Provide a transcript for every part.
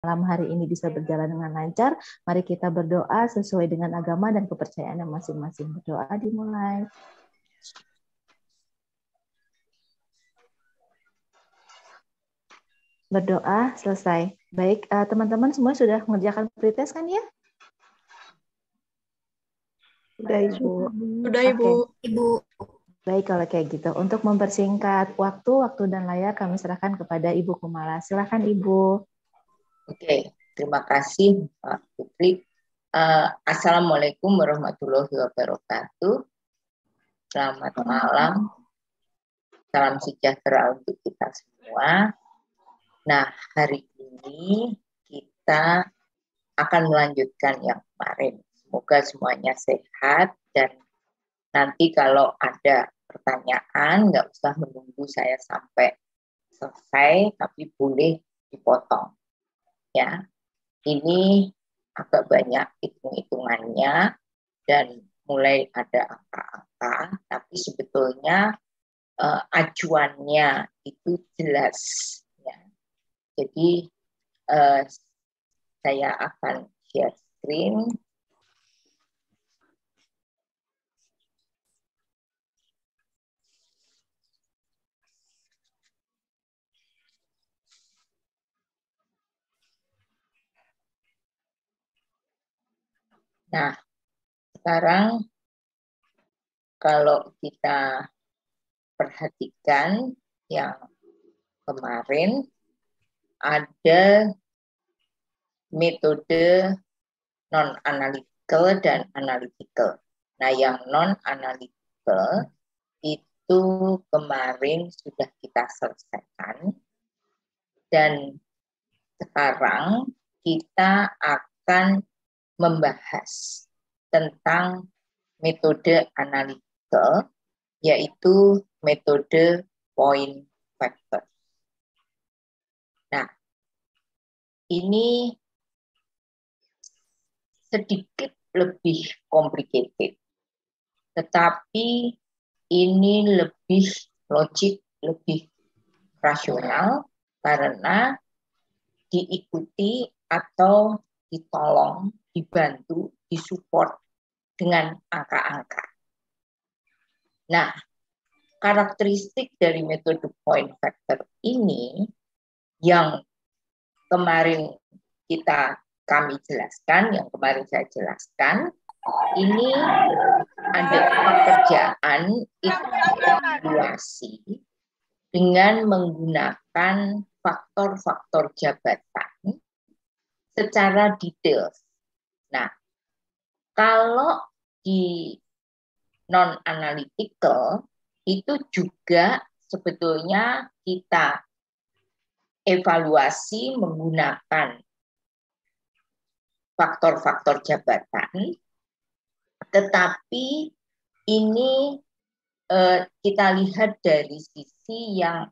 malam hari ini bisa berjalan dengan lancar. Mari kita berdoa sesuai dengan agama dan kepercayaan yang masing-masing. Berdoa dimulai. Berdoa selesai. Baik, teman-teman semua sudah mengerjakan pretest kan ya? Sudah, Ibu. Sudah, Ibu. Ibu. Baik, kalau kayak gitu. Untuk mempersingkat waktu dan layar kami serahkan kepada Ibu Kumala. Silakan Ibu. Oke, terima kasih Pak Putri. Assalamualaikum warahmatullahi wabarakatuh. Selamat malam. Salam sejahtera untuk kita semua. Nah, hari ini kita akan melanjutkan yang kemarin. Semoga semuanya sehat dan nanti kalau ada pertanyaan nggak usah menunggu saya sampai selesai, tapi boleh dipotong. Ya, ini agak banyak hitung-hitungannya dan mulai ada angka-angka, tapi sebetulnya acuannya itu jelas. Ya. Jadi saya akan share screen. Nah, sekarang kalau kita perhatikan yang kemarin ada metode non-analytical dan analytical. Nah, yang non-analytical itu kemarin sudah kita selesaikan dan sekarang kita akan membahas tentang metode analytical, yaitu metode point factor. Nah, ini sedikit lebih complicated, tetapi ini lebih logik, lebih rasional karena diikuti atau ditolong, dibantu, disupport dengan angka-angka. Nah, karakteristik dari metode point factor ini yang kemarin kami jelaskan, yang kemarin saya jelaskan, ini ada pekerjaan evaluasi dengan menggunakan faktor-faktor jabatan secara detail. Nah, kalau di non-analytical itu juga sebetulnya kita evaluasi menggunakan faktor-faktor jabatan, tetapi ini kita lihat dari sisi yang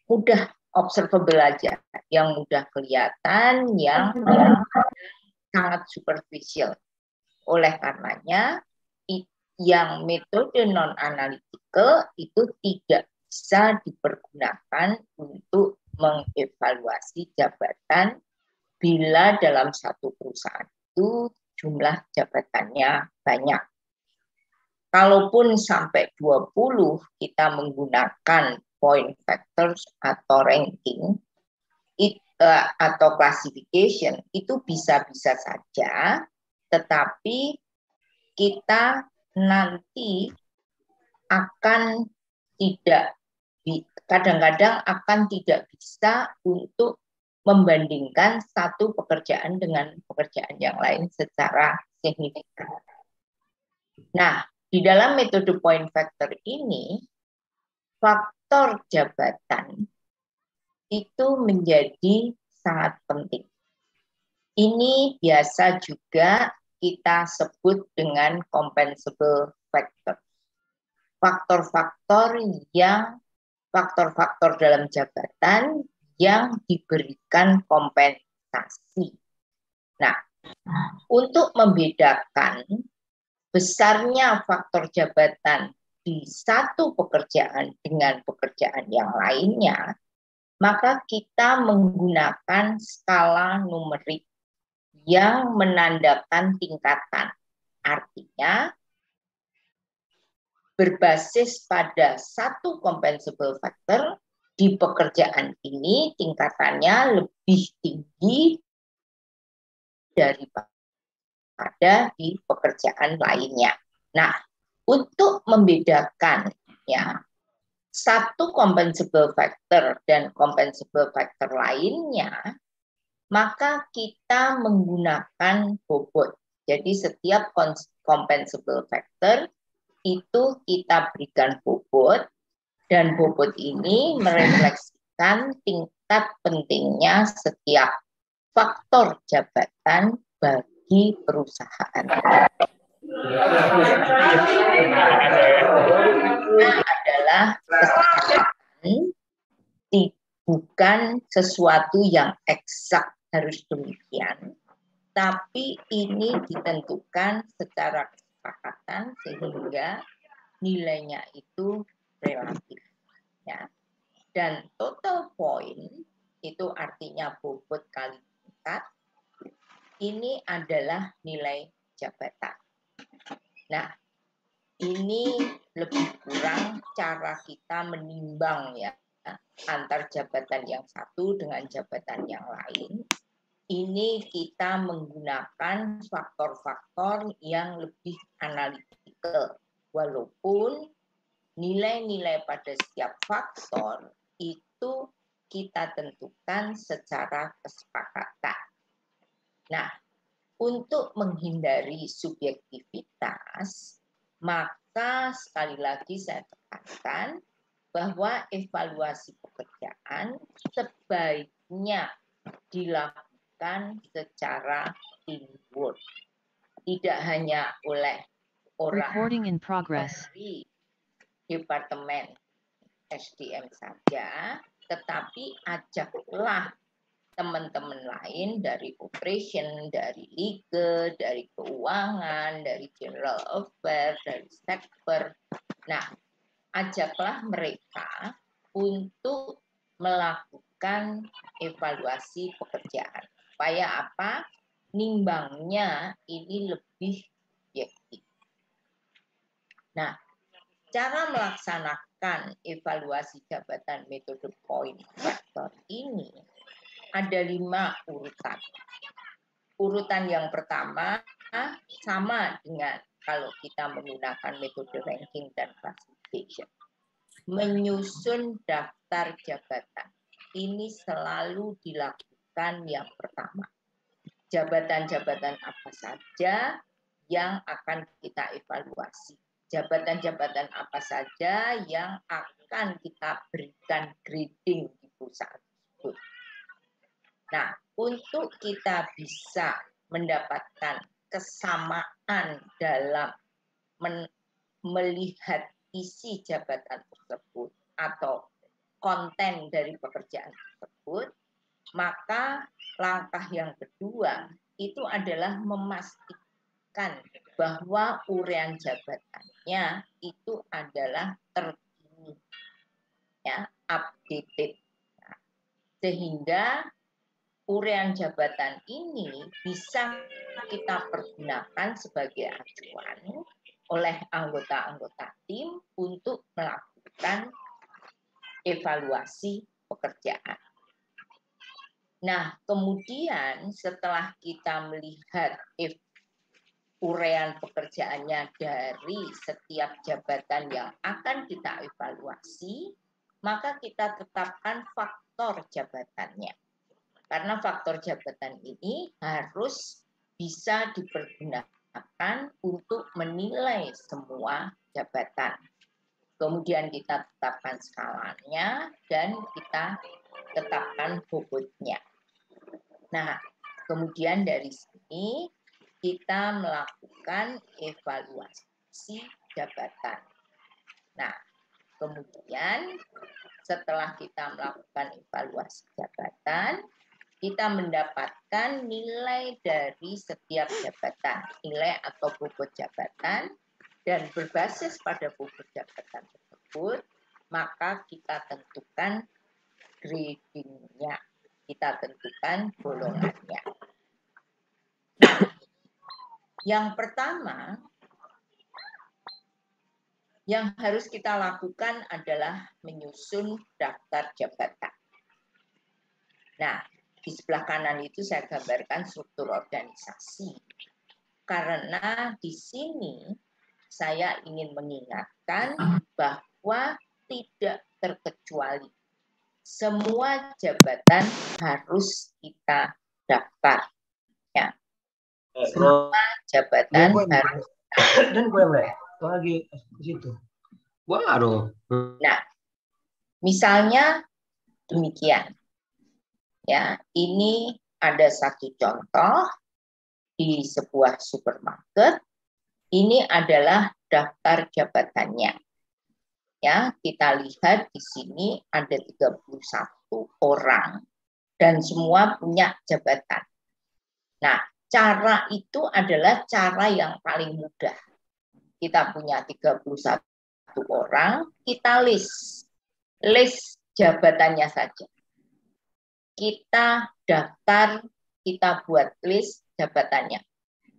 mudah observable aja, yang mudah kelihatan, yang sangat superficial. Oleh karenanya, yang metode non-analytical itu tidak bisa dipergunakan untuk mengevaluasi jabatan bila dalam satu perusahaan itu jumlah jabatannya banyak. Kalaupun sampai 20 kita menggunakan point factors atau ranking atau classification itu bisa-bisa saja, tetapi kita nanti akan kadang-kadang akan tidak bisa untuk membandingkan satu pekerjaan dengan pekerjaan yang lain secara signifikan. Nah, di dalam metode point factor ini, faktor jabatan itu menjadi sangat penting. Ini biasa juga kita sebut dengan compensable factor. Faktor-faktor dalam jabatan yang diberikan kompensasi. Nah, untuk membedakan besarnya faktor jabatan di satu pekerjaan dengan pekerjaan yang lainnya, maka kita menggunakan skala numerik yang menandakan tingkatan. Artinya, berbasis pada satu compensable factor, di pekerjaan ini tingkatannya lebih tinggi daripada di pekerjaan lainnya. Nah, untuk membedakan ya satu compensable factor dan compensable factor lainnya, maka kita menggunakan bobot. Jadi setiap compensable factor itu kita berikan bobot, dan bobot ini merefleksikan tingkat pentingnya setiap faktor jabatan bagi perusahaan. Adalah kesepakatan, bukan sesuatu yang eksak harus demikian, tapi ini ditentukan secara kesepakatan sehingga nilainya itu relatif. Ya. Dan total point itu artinya bobot kali tingkat, ini adalah nilai jabatan. Nah, ini lebih kurang cara kita menimbang ya antar jabatan yang satu dengan jabatan yang lain. Ini kita menggunakan faktor-faktor yang lebih analitikal, walaupun nilai-nilai pada setiap faktor itu kita tentukan secara kesepakatan. Nah, untuk menghindari subjektivitas, maka sekali lagi saya tekankan bahwa evaluasi pekerjaan sebaiknya dilakukan secara teamwork. Tidak hanya oleh orang dari Departemen SDM saja, tetapi ajaklah teman-teman lain dari operation, dari legal, dari keuangan, dari general affairs, dari sekber. Nah, ajaklah mereka untuk melakukan evaluasi pekerjaan. Supaya apa? Nimbangnya ini lebih objektif. Nah, cara melaksanakan evaluasi jabatan metode point factor ini ada 5 urutan. Urutan yang pertama sama dengan kalau kita menggunakan metode ranking dan classification. Menyusun daftar jabatan. Ini selalu dilakukan yang pertama. Jabatan-jabatan apa saja yang akan kita evaluasi. Jabatan-jabatan apa saja yang akan kita berikan grading di perusahaan tersebut. Nah, untuk kita bisa mendapatkan kesamaan dalam melihat isi jabatan tersebut atau konten dari pekerjaan tersebut, maka langkah yang kedua itu adalah memastikan bahwa uraian jabatannya itu adalah terkini, ya, updated. Nah, sehingga uraian jabatan ini bisa kita pergunakan sebagai acuan oleh anggota-anggota tim untuk melakukan evaluasi pekerjaan. Nah, kemudian setelah kita melihat uraian pekerjaannya dari setiap jabatan yang akan kita evaluasi, maka kita tetapkan faktor jabatannya. Karena faktor jabatan ini harus bisa dipergunakan untuk menilai semua jabatan. Kemudian kita tetapkan skalanya dan kita tetapkan bobotnya. Nah, kemudian dari sini kita melakukan evaluasi jabatan. Nah, kemudian setelah kita melakukan evaluasi jabatan, kita mendapatkan nilai dari setiap jabatan, nilai atau bobot jabatan, dan berbasis pada bobot jabatan tersebut, maka kita tentukan gradingnya. Kita tentukan golongannya. Yang pertama, yang harus kita lakukan adalah menyusun daftar jabatan. Nah, di sebelah kanan itu saya gambarkan struktur organisasi. Karena di sini saya ingin mengingatkan bahwa tidak terkecuali semua jabatan harus kita daftar. Ya. Semua jabatan harus dan gue lagi ke situ. Waduh. Nah, misalnya demikian. Ya, ini ada satu contoh di sebuah supermarket. Ini adalah daftar jabatannya. Ya, kita lihat di sini ada 31 orang dan semua punya jabatan. Nah, cara itu adalah cara yang paling mudah. Kita punya 31 orang, kita list jabatannya saja. Kita daftar, kita buat list jabatannya.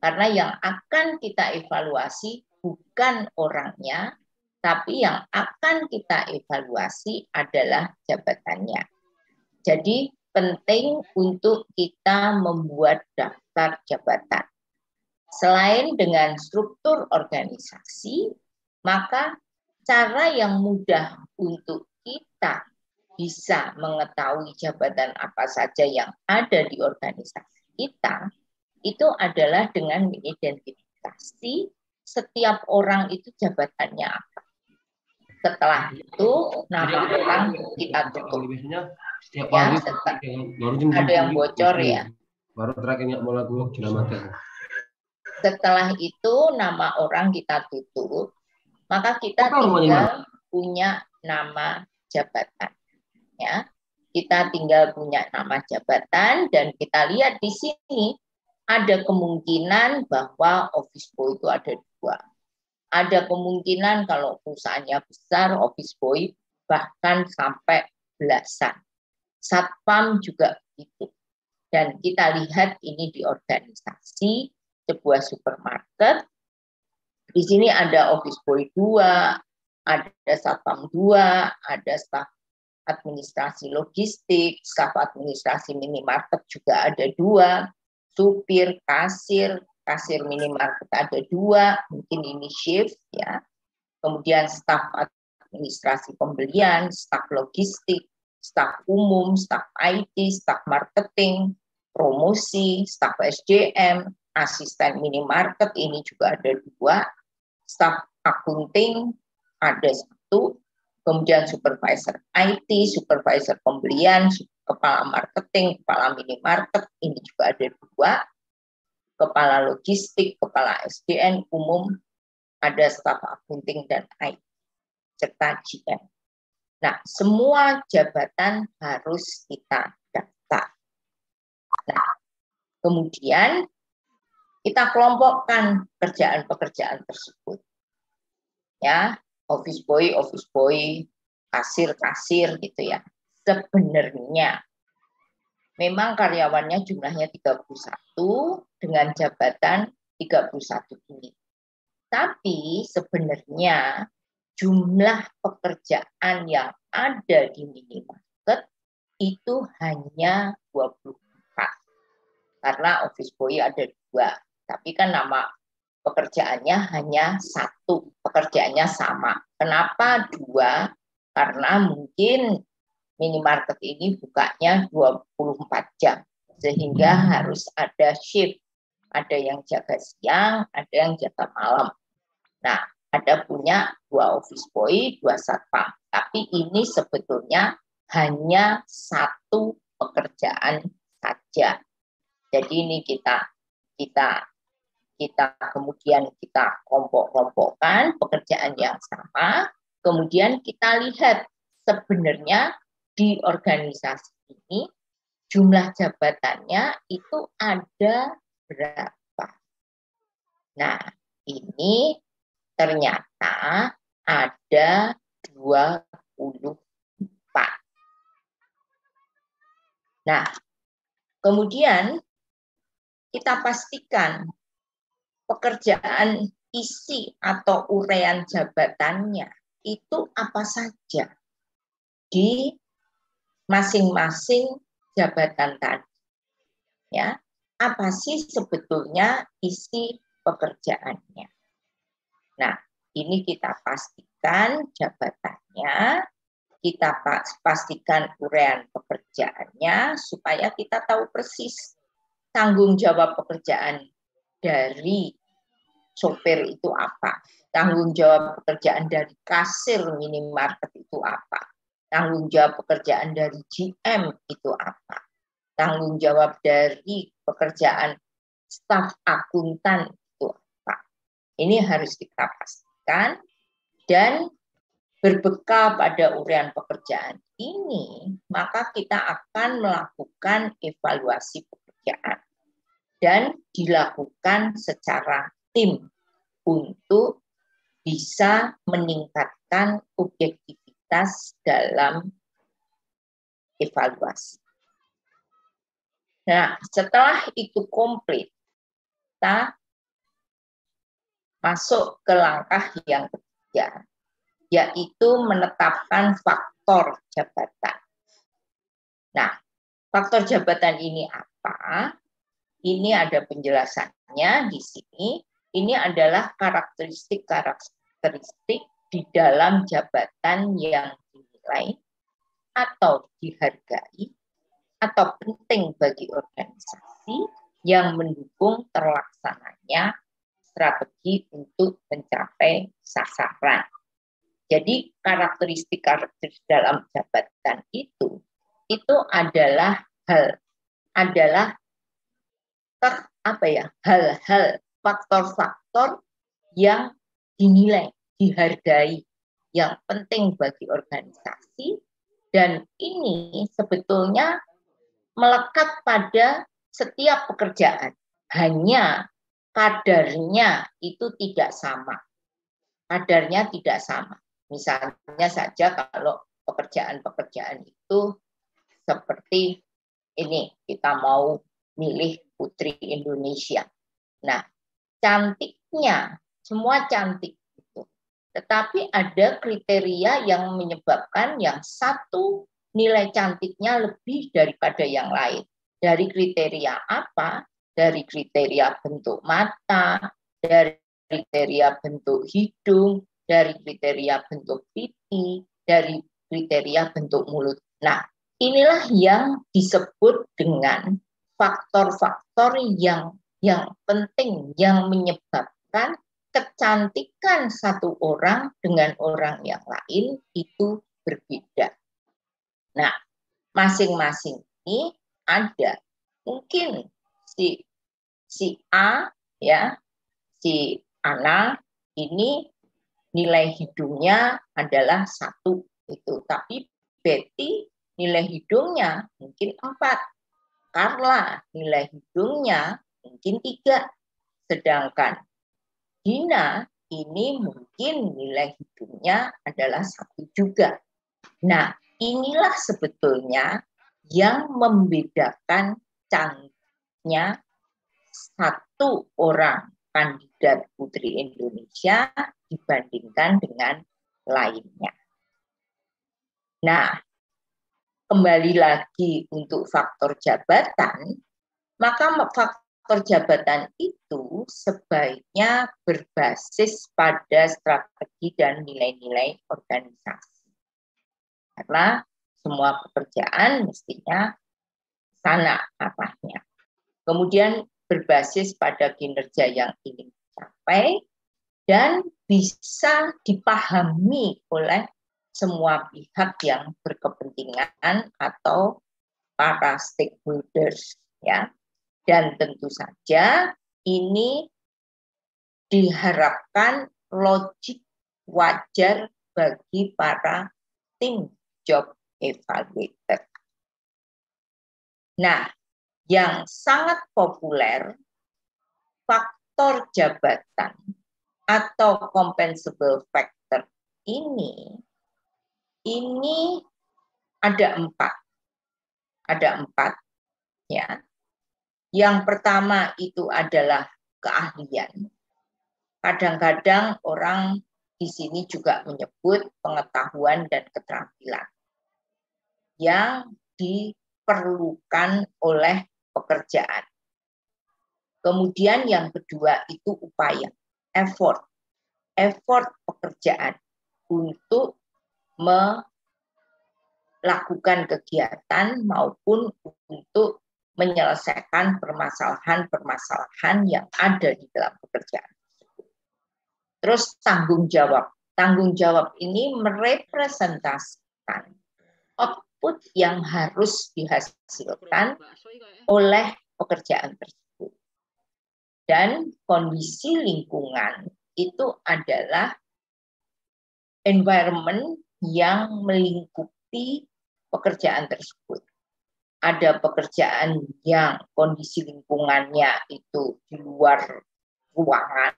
Karena yang akan kita evaluasi bukan orangnya, tapi yang akan kita evaluasi adalah jabatannya. Jadi penting untuk kita membuat daftar jabatan. Selain dengan struktur organisasi, maka cara yang mudah untuk kita bisa mengetahui jabatan apa saja yang ada di organisasi kita, itu adalah dengan mengidentifikasi setiap orang itu jabatannya apa. Setelah itu, nama orang kita tutup. Ya, ada yang bocor ya. Baru terakhirnya mau lagu Setelah itu, nama orang kita tutup. Maka kita tinggal punya nama jabatan. Ya, kita tinggal punya nama jabatan dan kita lihat di sini ada kemungkinan bahwa office boy itu ada 2. Ada kemungkinan kalau perusahaannya besar, office boy bahkan sampai belasan. Satpam juga begitu. Dan kita lihat ini di organisasi sebuah supermarket. Di sini ada office boy 2, ada satpam 2, ada staf administrasi logistik, staf administrasi minimarket juga ada 2, supir, kasir minimarket ada 2, mungkin ini shift ya. Kemudian staf administrasi pembelian, staf logistik, staf umum, staf IT, staf marketing, promosi, staf SDM, asisten minimarket ini juga ada 2, staf akunting ada 1, kemudian supervisor IT, supervisor pembelian, kepala marketing, kepala minimarket ini juga ada 2, kepala logistik, kepala SDM umum, ada staf akunting dan IT serta GM. Nah, semua jabatan harus kita daftar. Nah, kemudian kita kelompokkan pekerjaan-pekerjaan tersebut. Ya, office boy, kasir gitu ya. Sebenarnya memang karyawannya jumlahnya 31 dengan jabatan 31 ini. Tapi sebenarnya jumlah pekerjaan yang ada di minimarket itu hanya 24. Karena office boy ada 2. Tapi kan nama pekerjaannya hanya 1. Pekerjaannya sama. Kenapa 2? Karena mungkin minimarket ini bukanya 24 jam. Sehingga harus ada shift. Ada yang jaga siang, ada yang jaga malam. Nah, ada punya 2 office boy, 2 satpam. Tapi ini sebetulnya hanya 1 pekerjaan saja. Jadi ini kita kemudian kita kelompok-kelompokkan pekerjaan yang sama. Kemudian kita lihat sebenarnya di organisasi ini jumlah jabatannya itu ada berapa. Nah, ini ternyata ada 24. Nah, kemudian kita pastikan pekerjaan isi atau urean jabatannya itu apa saja di masing-masing jabatan tadi. Ya, apa sih sebetulnya isi pekerjaannya? Nah, ini kita pastikan jabatannya, kita pastikan urean pekerjaannya supaya kita tahu persis tanggung jawab pekerjaan dari sopir itu apa, tanggung jawab pekerjaan dari kasir minimarket itu apa, tanggung jawab pekerjaan dari GM itu apa, tanggung jawab dari pekerjaan staf akuntan itu apa. Ini harus kita pastikan, dan berbekal pada urean pekerjaan ini, maka kita akan melakukan evaluasi pekerjaan dan dilakukan secara tim untuk bisa meningkatkan objektivitas dalam evaluasi. Nah, setelah itu komplit, kita masuk ke langkah yang ketiga, yaitu menetapkan faktor jabatan. Nah, faktor jabatan ini apa? Ini ada penjelasannya di sini. Ini adalah karakteristik di dalam jabatan yang dinilai atau dihargai atau penting bagi organisasi yang mendukung terlaksananya strategi untuk mencapai sasaran. Jadi karakteristik dalam jabatan itu adalah hal-hal, faktor-faktor yang dinilai, dihargai, yang penting bagi organisasi, dan ini sebetulnya melekat pada setiap pekerjaan. Hanya kadarnya itu tidak sama. Kadarnya tidak sama. Misalnya saja kalau pekerjaan-pekerjaan itu seperti ini, kita mau milih Putri Indonesia. Nah, cantiknya, semua cantik itu. Tetapi ada kriteria yang menyebabkan yang satu nilai cantiknya lebih daripada yang lain. Dari kriteria apa? Dari kriteria bentuk mata, dari kriteria bentuk hidung, dari kriteria bentuk pipi, dari kriteria bentuk mulut. Nah, inilah yang disebut dengan faktor-faktor yang penting, yang menyebabkan kecantikan satu orang dengan orang yang lain itu berbeda. Nah, masing-masing ini ada. Mungkin si A, ya, si Ana ini nilai hidungnya adalah 1 itu, tapi Betty nilai hidungnya mungkin 4, Carla nilai hidungnya mungkin 3, sedangkan Dina ini mungkin nilai hidungnya adalah 1 juga. Nah, inilah sebetulnya yang membedakan cantiknya satu orang kandidat Putri Indonesia dibandingkan dengan lainnya. Nah, kembali lagi untuk faktor jabatan, maka faktor jabatan itu sebaiknya berbasis pada strategi dan nilai-nilai organisasi. Karena semua pekerjaan mestinya sana arahnya. Kemudian berbasis pada kinerja yang ingin dicapai dan bisa dipahami oleh semua pihak yang berkepentingan atau para stakeholders, ya. Dan tentu saja ini diharapkan logik wajar bagi para tim job evaluator. Nah, yang sangat populer, faktor jabatan atau compensable factor ini ada 4. ada 4 ya. Yang pertama itu adalah keahlian. Kadang-kadang orang di sini juga menyebut pengetahuan dan keterampilan yang diperlukan oleh pekerjaan. Kemudian yang kedua itu upaya, effort pekerjaan untuk melakukan kegiatan maupun untuk menyelesaikan permasalahan-permasalahan yang ada di dalam pekerjaan. Terus tanggung jawab. Tanggung jawab ini merepresentasikan output yang harus dihasilkan oleh pekerjaan tersebut. Dan kondisi lingkungan itu adalah environment yang melingkupi pekerjaan tersebut. Ada pekerjaan yang kondisi lingkungannya itu di luar ruangan,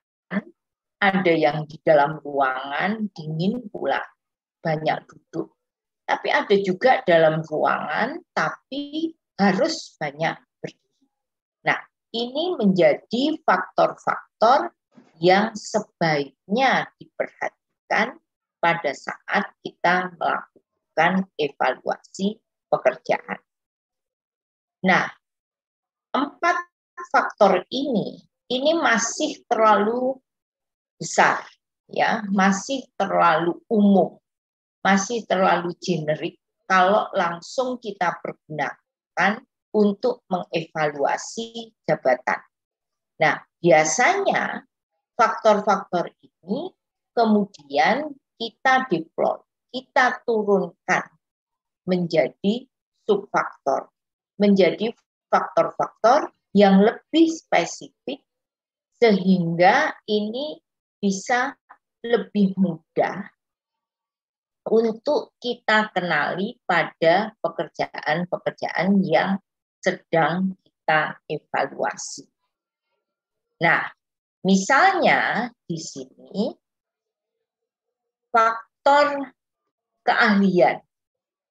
ada yang di dalam ruangan, dingin pula, banyak duduk. Tapi ada juga dalam ruangan, tapi harus banyak berdiri. Nah, ini menjadi faktor-faktor yang sebaiknya diperhatikan pada saat kita melakukan evaluasi pekerjaan. Nah, 4 faktor ini masih terlalu besar, ya, masih terlalu umum, masih terlalu generik kalau langsung kita pergunakan untuk mengevaluasi jabatan. Nah, biasanya faktor-faktor ini kemudian kita deploy, kita turunkan menjadi subfaktor, menjadi faktor-faktor yang lebih spesifik sehingga ini bisa lebih mudah untuk kita kenali pada pekerjaan-pekerjaan yang sedang kita evaluasi. Nah, misalnya di sini faktor keahlian.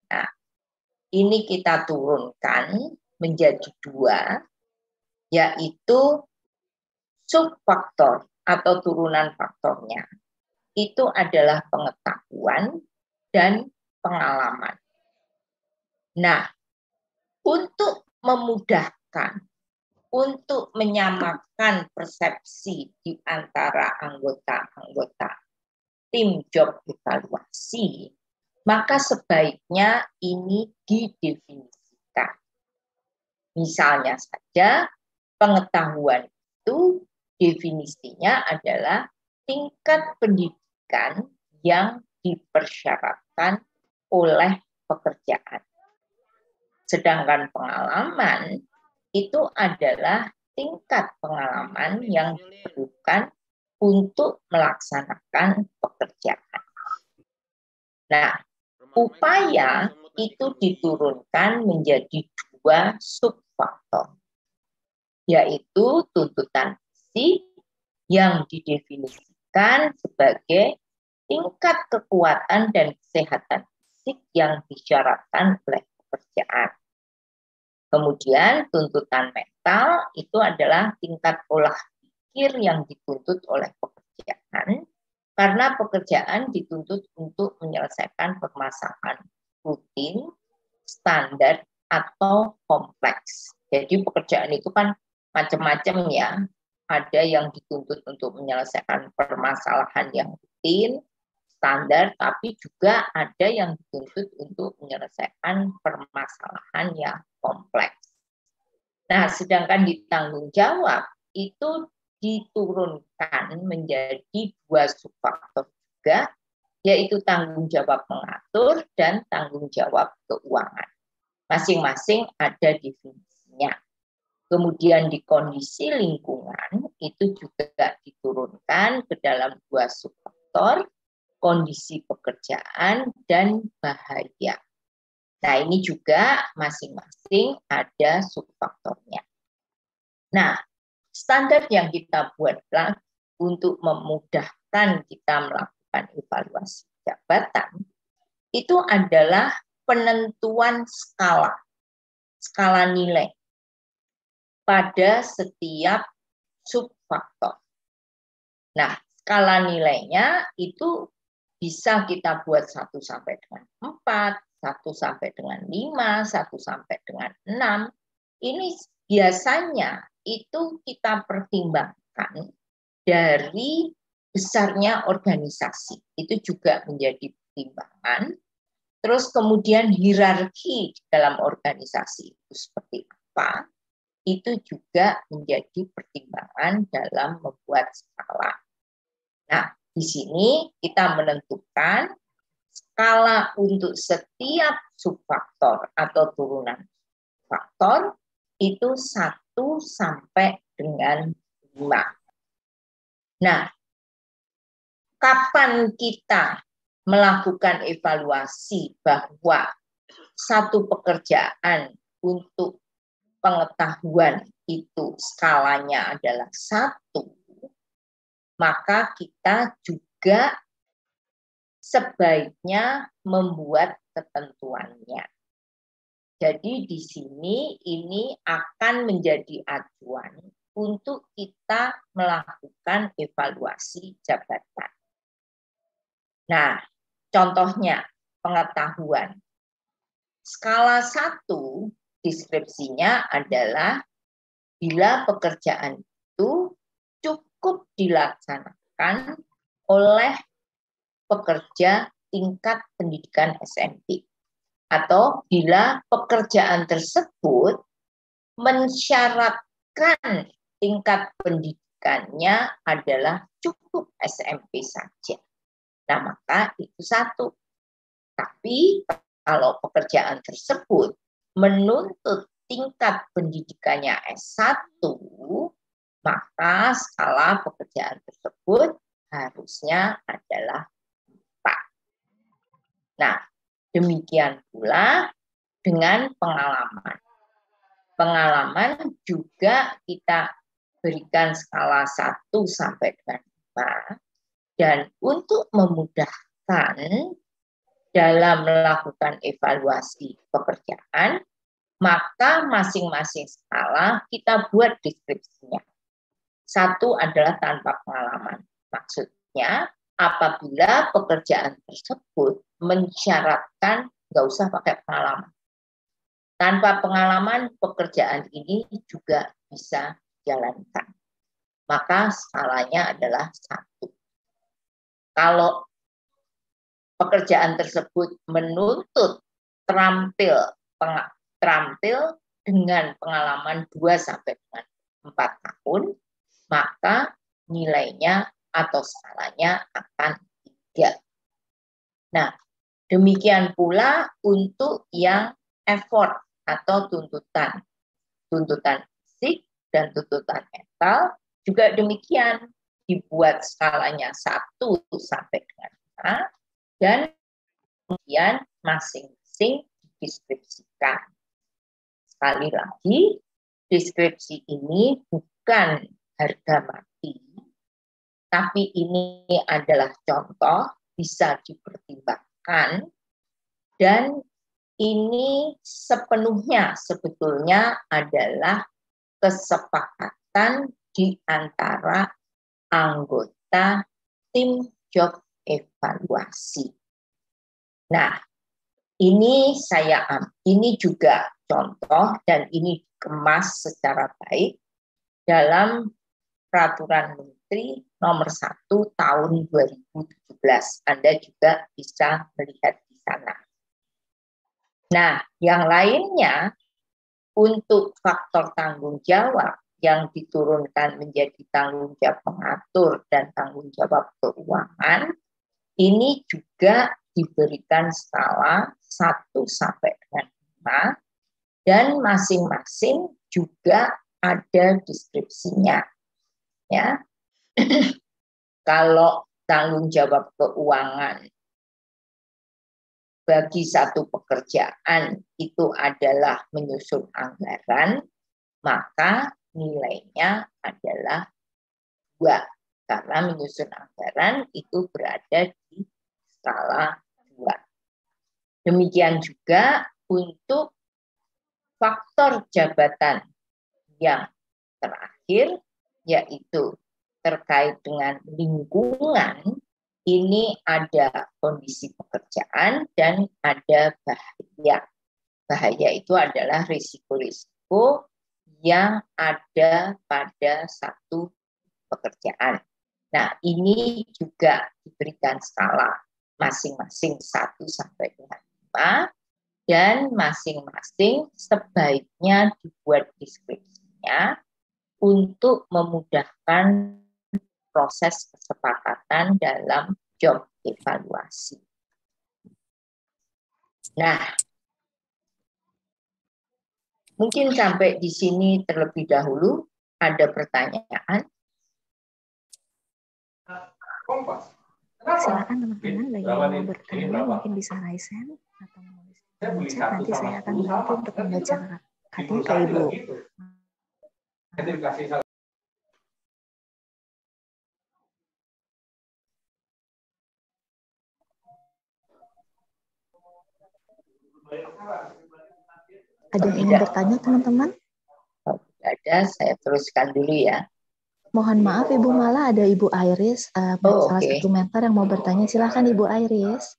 Nah, ini kita turunkan menjadi 2, yaitu subfaktor atau turunan faktornya. Itu adalah pengetahuan dan pengalaman. Nah, untuk memudahkan, untuk menyamakan persepsi di antara anggota-anggota tim job evaluasi, maka sebaiknya ini didefinisikan. Misalnya saja, pengetahuan itu definisinya adalah tingkat pendidikan yang dipersyaratkan oleh pekerjaan. Sedangkan pengalaman itu adalah tingkat pengalaman yang diperlukan untuk melaksanakan pekerjaan. Nah, upaya itu diturunkan menjadi 2 subfaktor, yaitu tuntutan fisik yang didefinisikan sebagai tingkat kekuatan dan kesehatan fisik yang disyaratkan oleh pekerjaan. Kemudian tuntutan mental itu adalah tingkat olah pikir yang dituntut oleh pekerjaan, karena pekerjaan dituntut untuk menyelesaikan permasalahan rutin, standar, atau kompleks. Jadi pekerjaan itu kan macam-macam ya. Ada yang dituntut untuk menyelesaikan permasalahan yang rutin, standar, tapi juga ada yang dituntut untuk menyelesaikan permasalahan yang kompleks. Nah, sedangkan di tanggung jawab itu diturunkan menjadi 2 subfaktor juga, yaitu tanggung jawab mengatur dan tanggung jawab keuangan. Masing-masing ada definisinya. Kemudian di kondisi lingkungan itu juga diturunkan ke dalam 2 subfaktor, kondisi pekerjaan dan bahaya. Nah, ini juga masing-masing ada subfaktornya. Nah, standar yang kita buatlah untuk memudahkan kita melakukan evaluasi jabatan itu adalah penentuan skala. skala nilai pada setiap subfaktor. Nah, skala nilainya itu bisa kita buat 1 sampai dengan 4, 1 sampai dengan 5, 1 sampai dengan 6. Ini biasanya itu kita pertimbangkan dari besarnya organisasi. Itu juga menjadi pertimbangan. Terus kemudian hierarki dalam organisasi itu seperti apa? Itu juga menjadi pertimbangan dalam membuat skala. Nah, di sini kita menentukan skala untuk setiap subfaktor atau turunan faktor itu 1 sampai dengan 5. Nah, kapan kita melakukan evaluasi bahwa satu pekerjaan untuk pengetahuan itu skalanya adalah 1, maka kita juga sebaiknya membuat ketentuannya. Jadi di sini ini akan menjadi acuan untuk kita melakukan evaluasi jabatan. Nah, contohnya pengetahuan. Skala 1 deskripsinya adalah bila pekerjaan itu cukup dilaksanakan oleh pekerja tingkat pendidikan SMP. Atau bila pekerjaan tersebut mensyaratkan tingkat pendidikannya adalah cukup SMP saja. Nah, maka itu 1. Tapi kalau pekerjaan tersebut menuntut tingkat pendidikannya S1, maka skala pekerjaan tersebut harusnya adalah 4. Nah, demikian pula dengan pengalaman. Pengalaman juga kita berikan skala 1 sampai dengan 5. Dan untuk memudahkan dalam melakukan evaluasi pekerjaan, maka masing-masing skala kita buat deskripsinya. 1 adalah tanpa pengalaman. Maksudnya, apabila pekerjaan tersebut mensyaratkan nggak usah pakai pengalaman. Tanpa pengalaman, pekerjaan ini juga bisa dijalankan. Maka skalanya adalah 1. Kalau pekerjaan tersebut menuntut terampil dengan pengalaman 2 sampai dengan 4 tahun, maka nilainya atau skalanya akan 3. Nah, demikian pula untuk yang effort atau tuntutan. Tuntutan fisik dan tuntutan mental juga demikian. Dibuat skalanya 1 sampai dengan 5 dan kemudian masing-masing dideskripsikan. Sekali lagi, deskripsi ini bukan harga mati, tapi ini adalah contoh, bisa dipertimbangkan, dan ini sepenuhnya sebetulnya adalah kesepakatan di antara anggota tim job evaluasi. Nah, ini juga contoh dan ini dikemas secara baik dalam Peraturan Menteri Nomor 1 Tahun 2017. Anda juga bisa melihat di sana. Nah, yang lainnya untuk faktor tanggung jawab yang diturunkan menjadi tanggung jawab pengatur dan tanggung jawab keuangan, ini juga diberikan skala 1 sampai dengan 5 dan masing-masing juga ada deskripsinya. Ya. Kalau tanggung jawab keuangan bagi satu pekerjaan itu adalah menyusun anggaran, maka nilainya adalah 2. Karena menyusun anggaran itu berada di skala 2. Demikian juga untuk faktor jabatan yang terakhir, yaitu terkait dengan lingkungan, ini ada kondisi pekerjaan dan ada bahaya. Bahaya itu adalah risiko-risiko yang ada pada satu pekerjaan. Nah, ini juga diberikan skala masing-masing 1 sampai dengan 5, dan masing-masing sebaiknya dibuat deskripsinya untuk memudahkan proses kesepakatan dalam job evaluasi. Nah, mungkin sampai di sini terlebih dahulu. Ada pertanyaan? Silakan teman-teman, bagi yang mau bertanya mungkin bisa raise hand atau menulis chat. Nanti saya akan bantu untuk membacakannya ke Ibu. Ada yang ingin bertanya, teman-teman? Kalau tidak ada, saya teruskan dulu ya. Mohon maaf, Ibu Mala, ada Ibu Iris, salah satu mentor yang mau bertanya. Silakan Ibu Iris.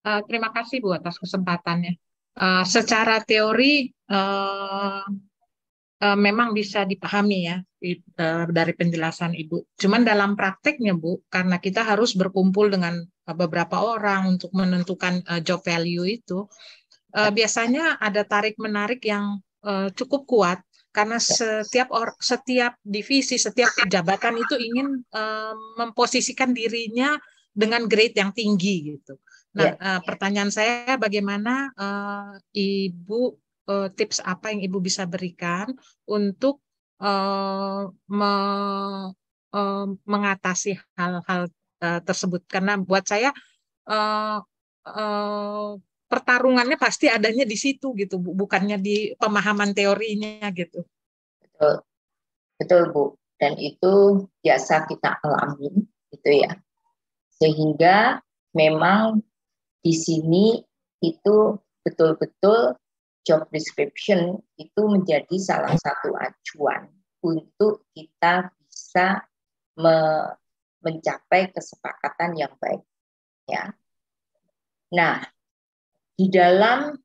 Terima kasih Bu atas kesempatannya. Secara teori memang bisa dipahami ya dari penjelasan Ibu. Cuman dalam prakteknya Bu, karena kita harus berkumpul dengan beberapa orang untuk menentukan job value itu, biasanya ada tarik-menarik yang cukup kuat karena setiap divisi, setiap jabatan itu ingin memposisikan dirinya dengan grade yang tinggi gitu. Nah, pertanyaan saya bagaimana Ibu tips apa yang Ibu bisa berikan untuk mengatasi hal-hal tersebut? Karena buat saya pertarungannya pasti adanya di situ gitu, bukannya di pemahaman teorinya gitu. Betul, betul Bu. Dan itu biasa kita alami, gitu ya. Sehingga memang di sini itu betul-betul job description itu menjadi salah satu acuan untuk kita bisa mencapai kesepakatan yang baik, ya. Nah, di dalam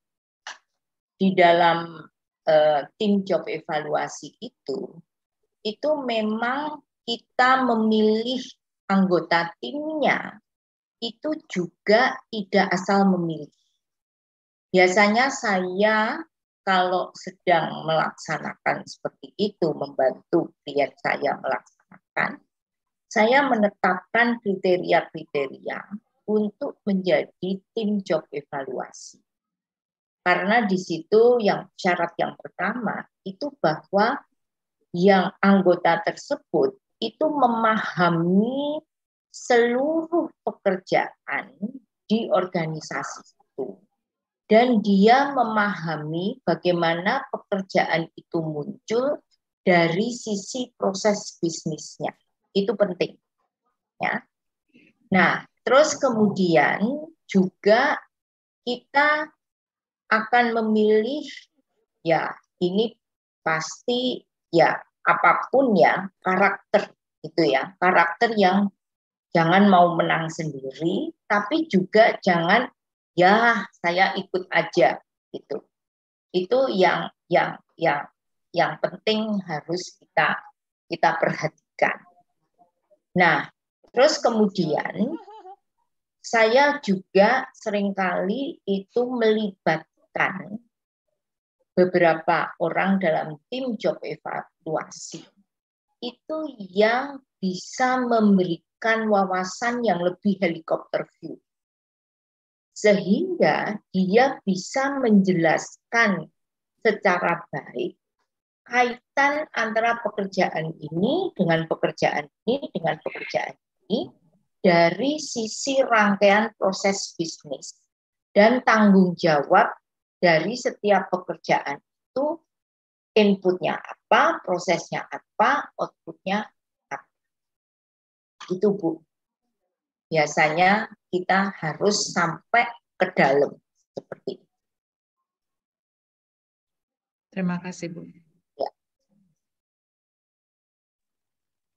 tim job evaluasi itu memang kita memilih anggota timnya itu juga tidak asal memilih. Biasanya saya kalau sedang melaksanakan seperti itu, membantu klien saya melaksanakan, saya menetapkan kriteria-kriteria untuk menjadi tim job evaluasi. Karena di situ syarat yang pertama itu bahwa yang anggota tersebut itu memahami seluruh pekerjaan di organisasi itu. Dan dia memahami bagaimana pekerjaan itu muncul dari sisi proses bisnisnya. Itu penting. Ya. Nah, terus kemudian juga kita akan memilih, ya ini pasti ya apapun ya, karakter itu ya. Karakter yang jangan mau menang sendiri, tapi juga jangan ya saya ikut aja gitu. Itu yang penting harus kita perhatikan. Nah, terus kemudian saya juga seringkali itu melibatkan beberapa orang dalam tim job evaluasi itu yang bisa memberikan wawasan yang lebih helikopter view. Sehingga dia bisa menjelaskan secara baik kaitan antara pekerjaan ini dengan pekerjaan ini dengan pekerjaan ini dari sisi rangkaian proses bisnis dan tanggung jawab dari setiap pekerjaan itu, inputnya apa, prosesnya apa, outputnya apa. Itu Bu. Biasanya kita harus sampai ke dalam seperti itu. Terima kasih, Bu. Ya.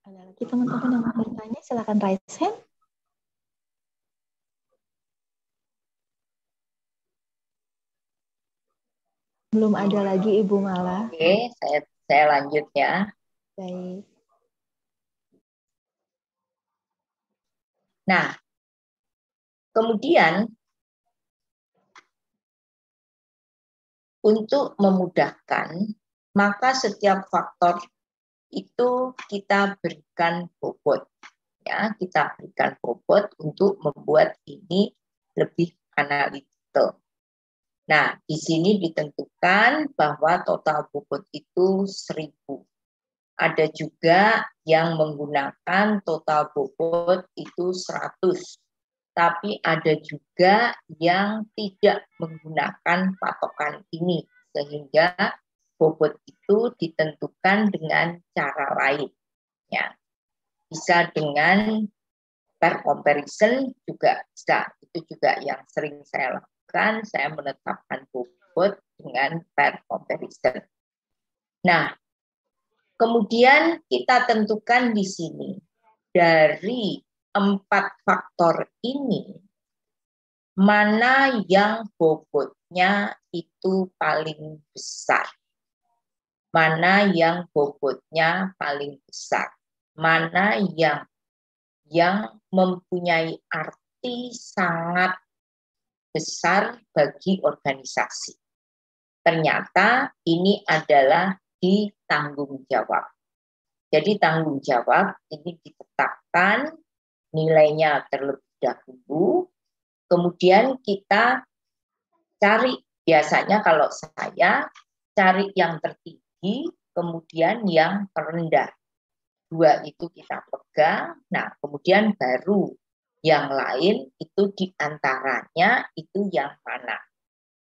Ada lagi teman-teman yang mau bertanya, silakan raise hand. Belum ada lagi Ibu Mala. Oke, saya lanjut ya. Baik. Nah, kemudian untuk memudahkan, maka setiap faktor itu kita berikan bobot. Ya, kita berikan bobot untuk membuat ini lebih analitikal. Nah, di sini ditentukan bahwa total bobot itu 1000. Ada juga yang menggunakan total bobot itu 100. Tapi ada juga yang tidak menggunakan patokan ini. Sehingga bobot itu ditentukan dengan cara lain. Ya. Bisa dengan pair comparison juga bisa. Itu juga yang sering saya lakukan. Saya menetapkan bobot dengan pair comparison. Nah, kemudian kita tentukan di sini dari 4 faktor ini mana yang bobotnya itu paling besar. Mana yang bobotnya paling besar. Mana yang mempunyai arti sangat besar bagi organisasi. Ternyata ini adalah di tanggung jawab. Jadi tanggung jawab ini ditetapkan nilainya terlebih dahulu, kemudian kita cari, biasanya kalau saya cari yang tertinggi, kemudian yang terendah. 2 itu kita pegang, nah kemudian baru yang lain itu diantaranya itu yang mana.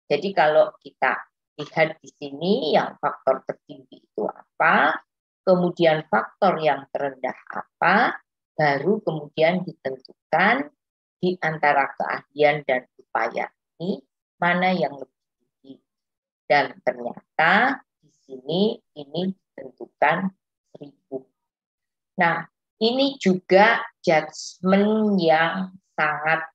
Jadi kalau kita lihat di sini yang faktor tertinggi itu apa, kemudian faktor yang terendah apa, baru kemudian ditentukan di antara keahlian dan upaya ini mana yang lebih tinggi. Dan ternyata di sini ini ditentukan 1000. Nah, ini juga judgement yang sangat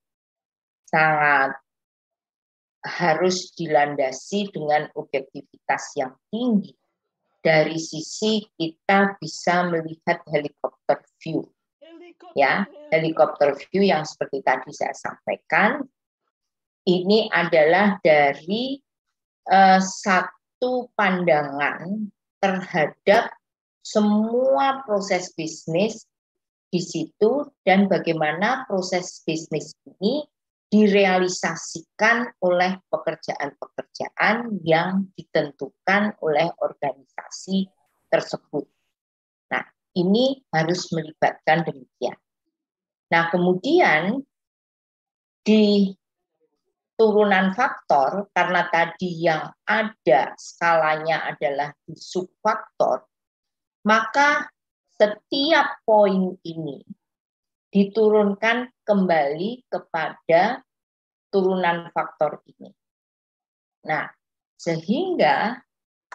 harus dilandasi dengan objektivitas yang tinggi. Dari sisi kita bisa melihat helikopter view. Ya, helikopter view yang seperti tadi saya sampaikan, ini adalah dari satu pandangan terhadap semua proses bisnis di situ dan bagaimana proses bisnis ini direalisasikan oleh pekerjaan-pekerjaan yang ditentukan oleh organisasi tersebut. Nah, ini harus melibatkan demikian. Nah, kemudian di turunan faktor, karena tadi yang ada skalanya adalah di subfaktor, maka setiap poin ini diturunkan kembali kepada turunan faktor ini. Nah, sehingga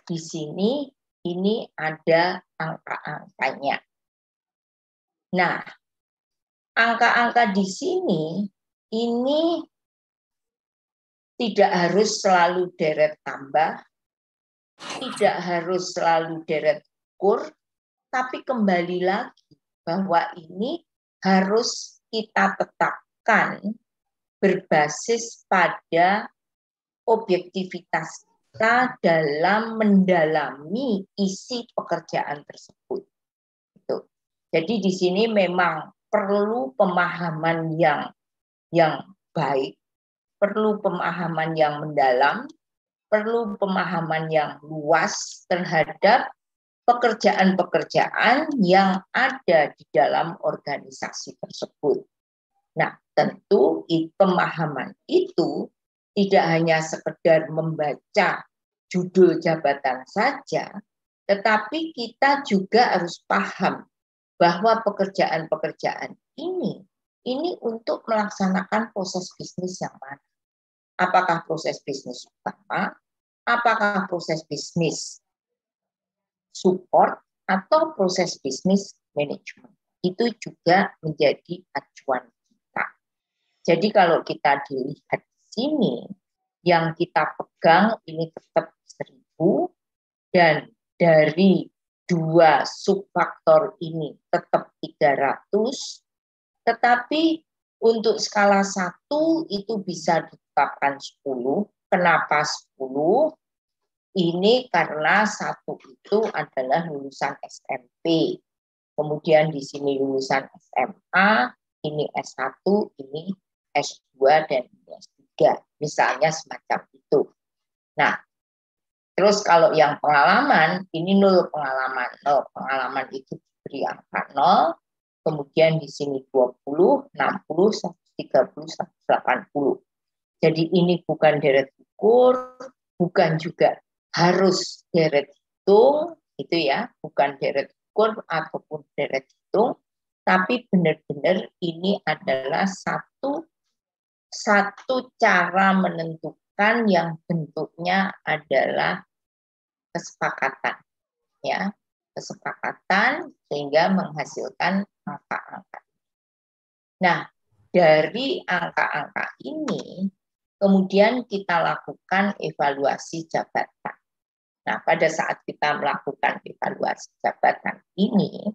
di sini ini ada angka-angkanya. Nah, angka-angka di sini ini tidak harus selalu deret tambah, tidak harus selalu deret ukur, tapi kembali lagi bahwa ini harus kita tetapkan berbasis pada objektivitas kita dalam mendalami isi pekerjaan tersebut. Jadi di sini memang perlu pemahaman yang baik, perlu pemahaman yang mendalam, perlu pemahaman yang luas terhadap pekerjaan-pekerjaan yang ada di dalam organisasi tersebut. Nah, tentu pemahaman itu tidak hanya sekedar membaca judul jabatan saja, tetapi kita juga harus paham bahwa pekerjaan-pekerjaan ini untuk melaksanakan proses bisnis yang mana. Apakah proses bisnis utama, apakah proses bisnis support atau proses bisnis manajemen. Itu juga menjadi acuan kita. Jadi kalau kita dilihat di sini, yang kita pegang ini tetap 1000, dan dari 2 subfaktor ini tetap 300, tetapi untuk skala 1 itu bisa ditetapkan 10. Kenapa 10? Ini karena 1 itu adalah lulusan SMP. Kemudian di sini lulusan SMA, ini S1, ini S2, dan ini S3. Misalnya semacam itu. Nah, terus kalau yang pengalaman, ini 0 pengalaman. 0 pengalaman itu diberi angka 0. Kemudian di sini 20, 60, 130, 180. Jadi ini bukan deret ukur, bukan juga harus deret hitung, gitu ya. Bukan deret ukur ataupun deret hitung, tapi benar-benar ini adalah satu cara menentukan yang bentuknya adalah kesepakatan, ya, kesepakatan sehingga menghasilkan angka-angka. Nah, dari angka-angka ini kemudian kita lakukan evaluasi jabatan. Nah, pada saat kita melakukan evaluasi jabatan ini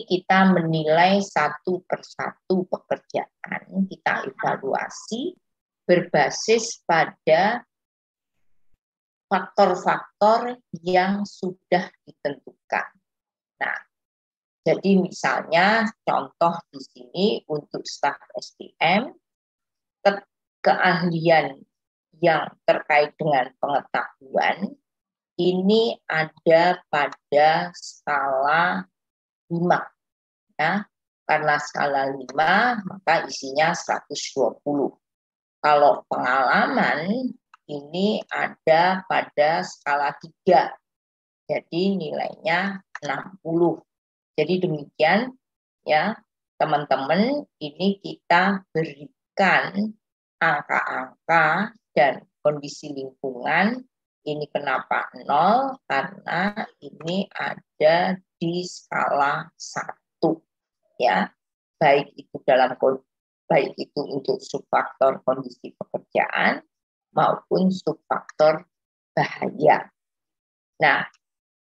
kita menilai satu persatu pekerjaan, kita evaluasi berbasis pada faktor-faktor yang sudah ditentukan. Nah, jadi misalnya contoh di sini untuk staf SDM, keahlian yang terkait dengan pengetahuan ini ada pada skala 5. Ya. Karena skala 5, maka isinya 120. Kalau pengalaman ini ada pada skala 3. Jadi nilainya 60. Jadi demikian ya, teman-teman, ini kita berikan angka-angka dan kondisi lingkungan. Ini kenapa 0? Karena ini ada di skala 1 ya. Baik itu untuk subfaktor kondisi pekerjaan maupun subfaktor bahaya. Nah,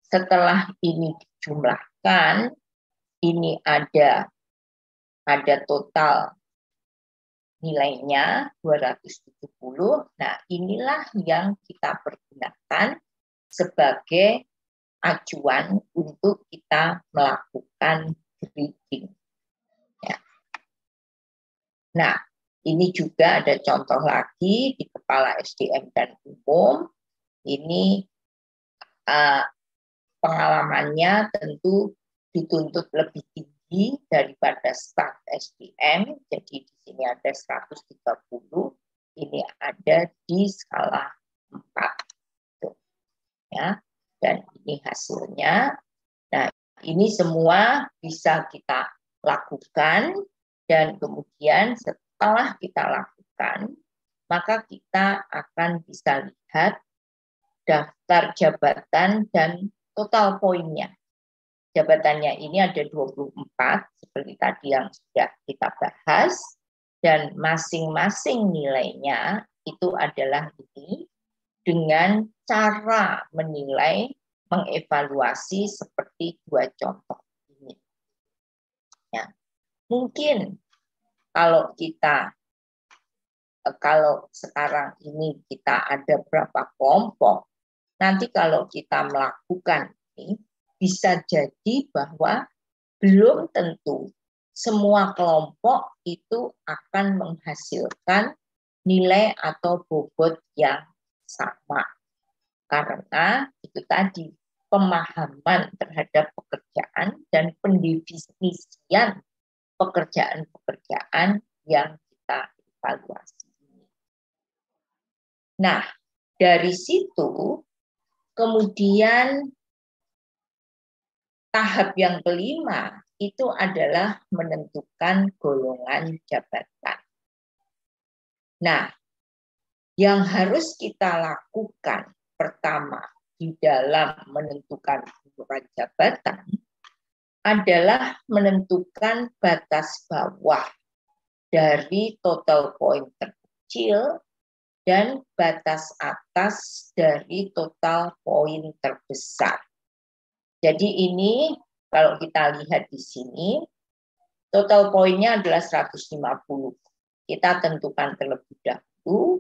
setelah ini dijumlahkan, ini ada total nilainya 270. Nah, inilah yang kita pergunakan sebagai acuan untuk kita melakukan grading. Ya. Nah, ini juga ada contoh lagi di Kepala SDM dan Umum. Ini pengalamannya tentu dituntut lebih tinggi daripada staf SDM. Jadi di sini ada 130, ini ada di skala 4. Ya. Dan ini hasilnya. Nah, ini semua bisa kita lakukan dan kemudian setelah kita lakukan, maka kita akan bisa lihat daftar jabatan dan total poinnya. Jabatannya ini ada 24, seperti tadi yang sudah kita bahas, dan masing-masing nilainya itu adalah ini, dengan cara menilai, mengevaluasi seperti 2 contoh ini. Ya. Mungkin kalau sekarang ini kita ada berapa kelompok, nanti kalau kita melakukan ini, bisa jadi bahwa belum tentu semua kelompok itu akan menghasilkan nilai atau bobot yang sama. Karena itu tadi, pemahaman terhadap pekerjaan dan pendefinisian pekerjaan-pekerjaan yang kita evaluasi. Nah, dari situ kemudian tahap yang kelima itu adalah menentukan golongan jabatan. Nah, Yang harus kita lakukan pertama di dalam menentukan ukuran jabatan adalah menentukan batas bawah dari total poin terkecil dan batas atas dari total poin terbesar. Jadi ini kalau kita lihat di sini, total poinnya adalah 150. Kita tentukan terlebih dahulu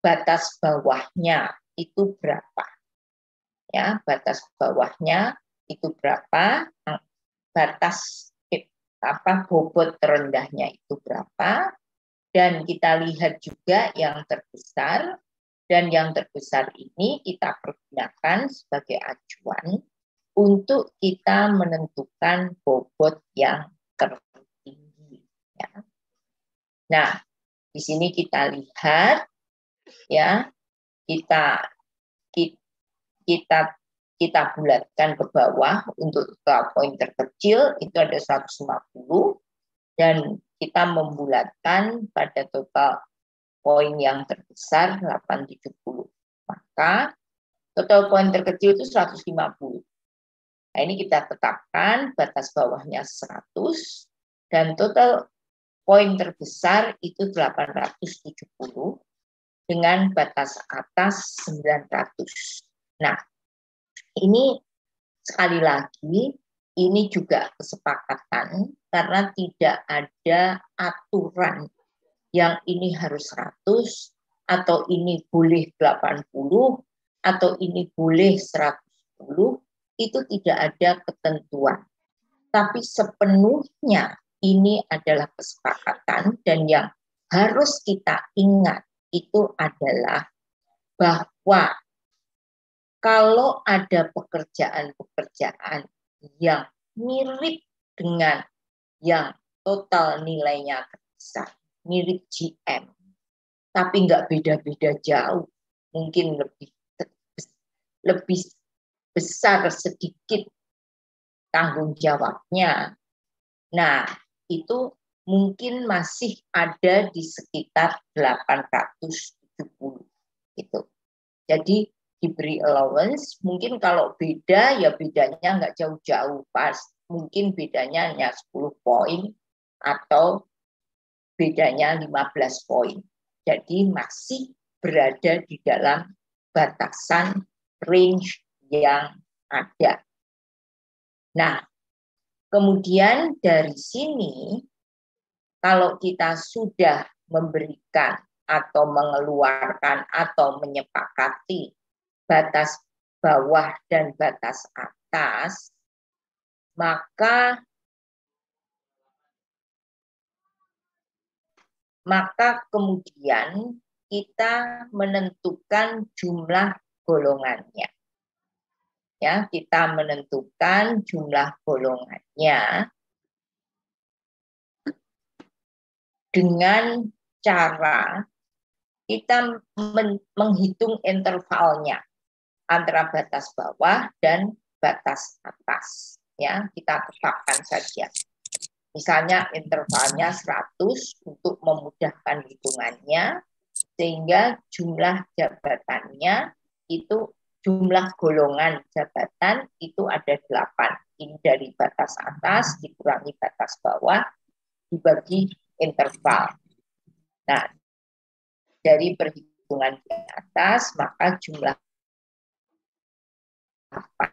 batas bawahnya itu berapa. Ya, batas bawahnya itu berapa, batas bobot terendahnya itu berapa, dan kita lihat juga yang terbesar, dan yang terbesar ini kita pergunakan sebagai acuan untuk kita menentukan bobot yang tertinggi. Ya. Nah, di sini kita lihat, ya, kita bulatkan ke bawah untuk total poin terkecil itu ada 150 dan kita membulatkan pada total poin yang terbesar 870. Maka total poin terkecil itu 150. Nah, ini kita tetapkan batas bawahnya 100 dan total poin terbesar itu 870 dengan batas atas 900. Nah, ini sekali lagi, ini juga kesepakatan karena tidak ada aturan yang ini harus 100 atau ini boleh 80 atau ini boleh 110, itu tidak ada ketentuan. Tapi sepenuhnya ini adalah kesepakatan dan yang harus kita ingat itu adalah bahwa kalau ada pekerjaan-pekerjaan yang mirip dengan yang total nilainya besar, mirip GM, tapi nggak beda-beda jauh, mungkin lebih besar sedikit tanggung jawabnya. Nah, itu mungkin masih ada di sekitar 870 gitu. Jadi diberi allowance, mungkin kalau beda ya bedanya nggak jauh-jauh pas, mungkin bedanya hanya 10 poin atau bedanya 15 poin. Jadi masih berada di dalam batasan range yang ada. Nah, kemudian dari sini kalau kita sudah memberikan atau mengeluarkan atau menyepakati batas bawah dan batas atas, maka kemudian kita menentukan jumlah golongannya. Ya, kita menentukan jumlah golongannya dengan cara kita menghitung intervalnya antara batas bawah dan batas atas. Ya, kita tetapkan saja. Misalnya intervalnya 100 untuk memudahkan hitungannya, sehingga jumlah jabatannya itu, jumlah golongan jabatan itu ada 8. Ini dari batas atas dikurangi batas bawah dibagi interval. Nah, dari perhitungan di atas maka jumlah 8.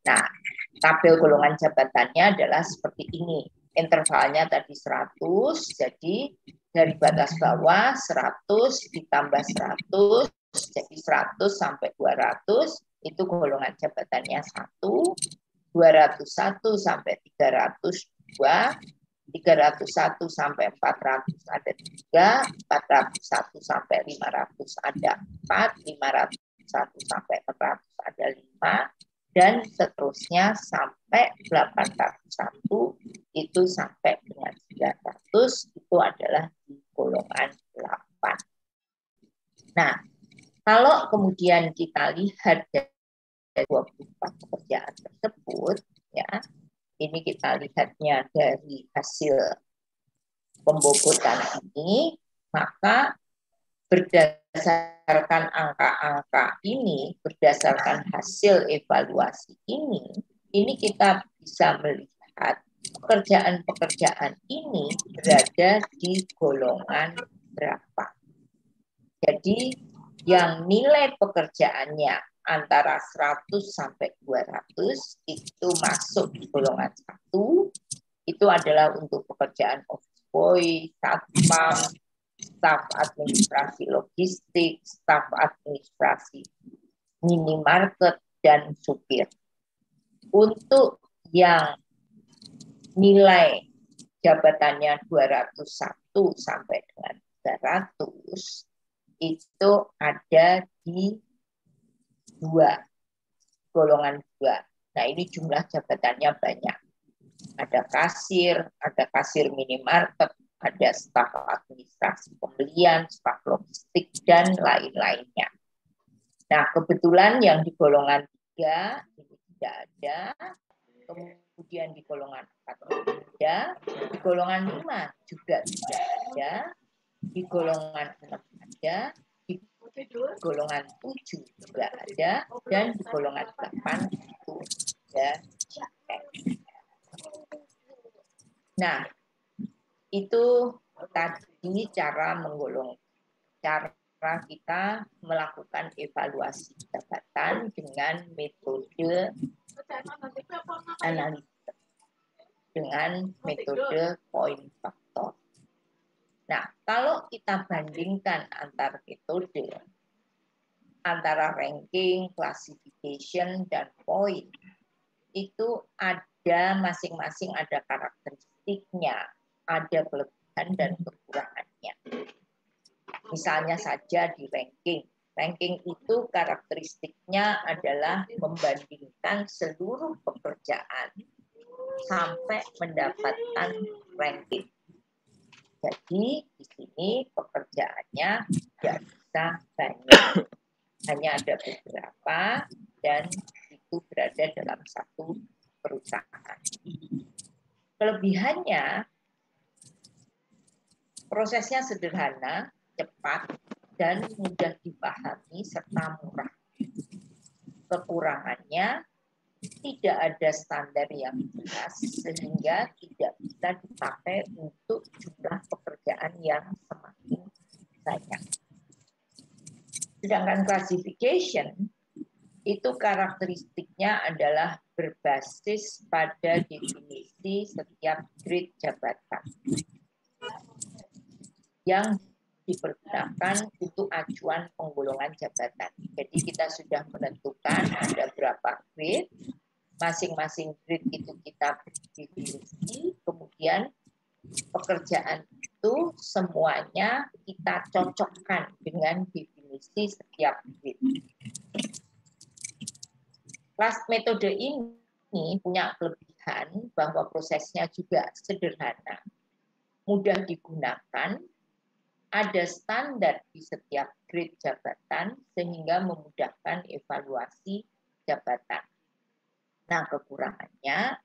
Nah, tabel golongan jabatannya adalah seperti ini. Intervalnya tadi 100, jadi dari batas bawah 100 ditambah 100, jadi 100 sampai 200, itu golongan jabatannya 1, 201 sampai 302, 301 sampai 400 ada 3, 401 sampai 500 ada 4, 501 sampai 400 ada 5, dan seterusnya sampai 801 itu sampai dengan 900 itu adalah di golongan 8. Nah, kalau kemudian kita lihat dari 24 pekerjaan tersebut, ya, ini kita lihatnya dari hasil pembobotan ini, maka berdasarkan angka-angka ini, berdasarkan hasil evaluasi ini kita bisa melihat pekerjaan-pekerjaan ini berada di golongan berapa. Jadi yang nilai pekerjaannya antara 100 sampai 200 itu masuk di golongan 1, itu adalah untuk pekerjaan office boy, satpam, staf administrasi logistik, staf administrasi minimarket, dan supir. Untuk yang nilai jabatannya 201 sampai dengan 300 itu ada di golongan 2. Nah, ini jumlah jabatannya banyak. Ada kasir minimarket, ada staf administrasi pembelian, staf logistik, dan lain-lainnya. Nah, kebetulan yang di golongan 3 ini tidak ada, kemudian di golongan 4 ada, di golongan 5 juga tidak ada, di golongan 6 ada, di golongan 7 juga ada, dan di golongan 8 itu ada. Nah, itu tadi cara kita melakukan evaluasi jabatan dengan metode analisis, dengan metode point factor. Nah, kalau kita bandingkan antar metode, antara ranking, classification, dan point, itu ada masing-masing ada karakteristiknya, ada kelebihan dan kekurangannya. Misalnya saja di ranking. Ranking itu karakteristiknya adalah membandingkan seluruh pekerjaan sampai mendapatkan ranking. Jadi di sini pekerjaannya tidak bisa banyak, hanya ada beberapa dan itu berada dalam satu perusahaan. Kelebihannya, prosesnya sederhana, cepat, dan mudah dipahami serta murah. Kekurangannya, tidak ada standar yang jelas sehingga tidak bisa dipakai untuk jumlah pekerjaan yang semakin banyak. Sedangkan classification itu karakteristiknya adalah berbasis pada definisi setiap grade jabatan yang dipergunakan untuk acuan penggolongan jabatan. Jadi kita sudah menentukan ada berapa grade, masing-masing grade itu kita definisi, kemudian pekerjaan itu semuanya kita cocokkan dengan definisi setiap grade. Metode ini punya kelebihan bahwa prosesnya juga sederhana, mudah digunakan, ada standar di setiap grade jabatan sehingga memudahkan evaluasi jabatan. Nah, kekurangannya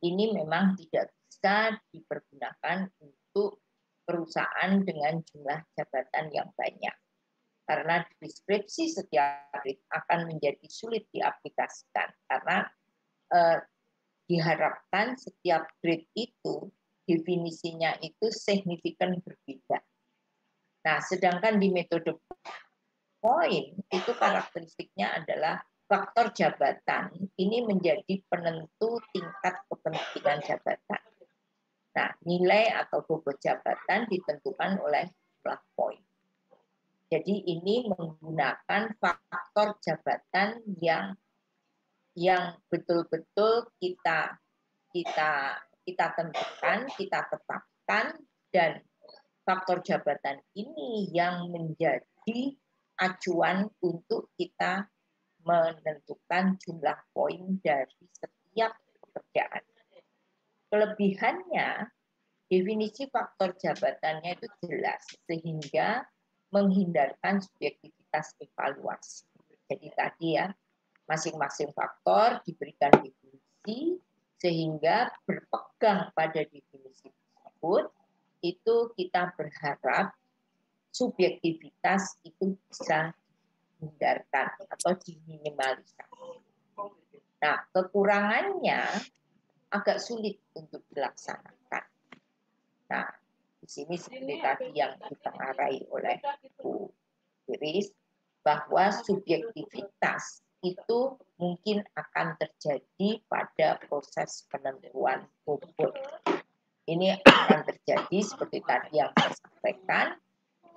ini memang tidak bisa dipergunakan untuk perusahaan dengan jumlah jabatan yang banyak. Karena deskripsi setiap grade akan menjadi sulit diaplikasikan karena diharapkan setiap grade itu definisinya itu signifikan berbeda. Nah, sedangkan di metode point itu karakteristiknya adalah faktor jabatan ini menjadi penentu tingkat kepentingan jabatan. Nah, nilai atau bobot jabatan ditentukan oleh jumlah poin. Jadi ini menggunakan faktor jabatan yang betul-betul kita tentukan, kita tetapkan, dan faktor jabatan ini yang menjadi acuan untuk kita menentukan jumlah poin dari setiap pekerjaan. Kelebihannya, definisi faktor jabatannya itu jelas, sehingga menghindarkan subjektivitas evaluasi. Jadi tadi ya, masing-masing faktor diberikan definisi, sehingga berpegang pada definisi tersebut, itu kita berharap subjektivitas itu bisa dihindarkan atau diminimalisasi. Nah, kekurangannya agak sulit untuk dilaksanakan. Nah, di sini seperti tadi yang ditengarai oleh Bu Iris, bahwa subjektivitas itu mungkin akan terjadi pada proses penentuan bobot. Ini akan terjadi seperti tadi yang saya sampaikan,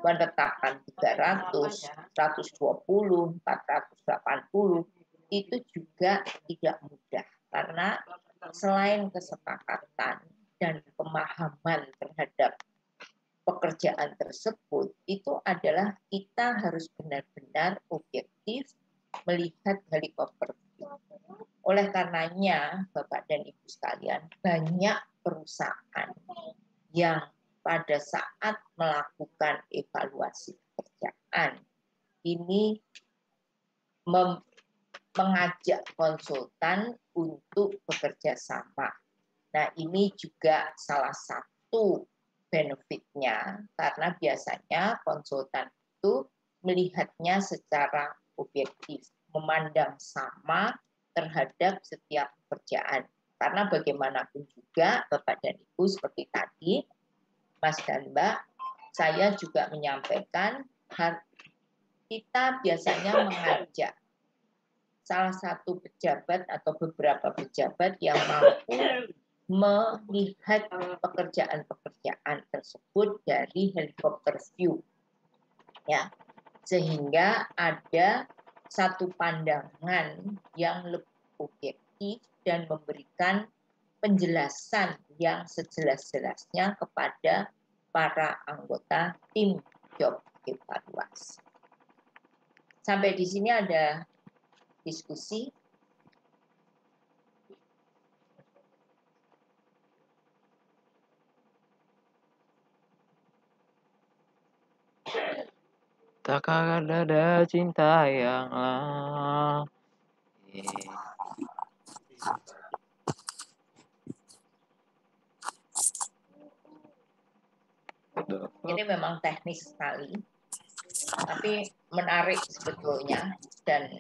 menetapkan 300, 120, 480, itu juga tidak mudah. Karena selain kesepakatan dan pemahaman terhadap pekerjaan tersebut, itu adalah kita harus benar-benar objektif melihat helikopter view. Oleh karenanya, Bapak dan Ibu sekalian, banyak perusahaan yang pada saat melakukan evaluasi pekerjaan ini mengajak konsultan untuk bekerja sama. Nah, ini juga salah satu benefitnya, karena biasanya konsultan itu melihatnya secara objektif, memandang sama terhadap setiap pekerjaan. Karena bagaimanapun juga, Bapak dan Ibu, seperti tadi, Mas dan Mbak, saya juga menyampaikan, kita biasanya mengajak salah satu pejabat atau beberapa pejabat yang mampu melihat pekerjaan-pekerjaan tersebut dari helikopter view, ya, sehingga ada satu pandangan yang lebih objektif dan memberikan penjelasan yang sejelas-jelasnya kepada para anggota tim job evaluasi. Sampai di sini ada diskusi. Tak ada cinta yang lain. Ini memang teknis sekali, tapi menarik sebetulnya, dan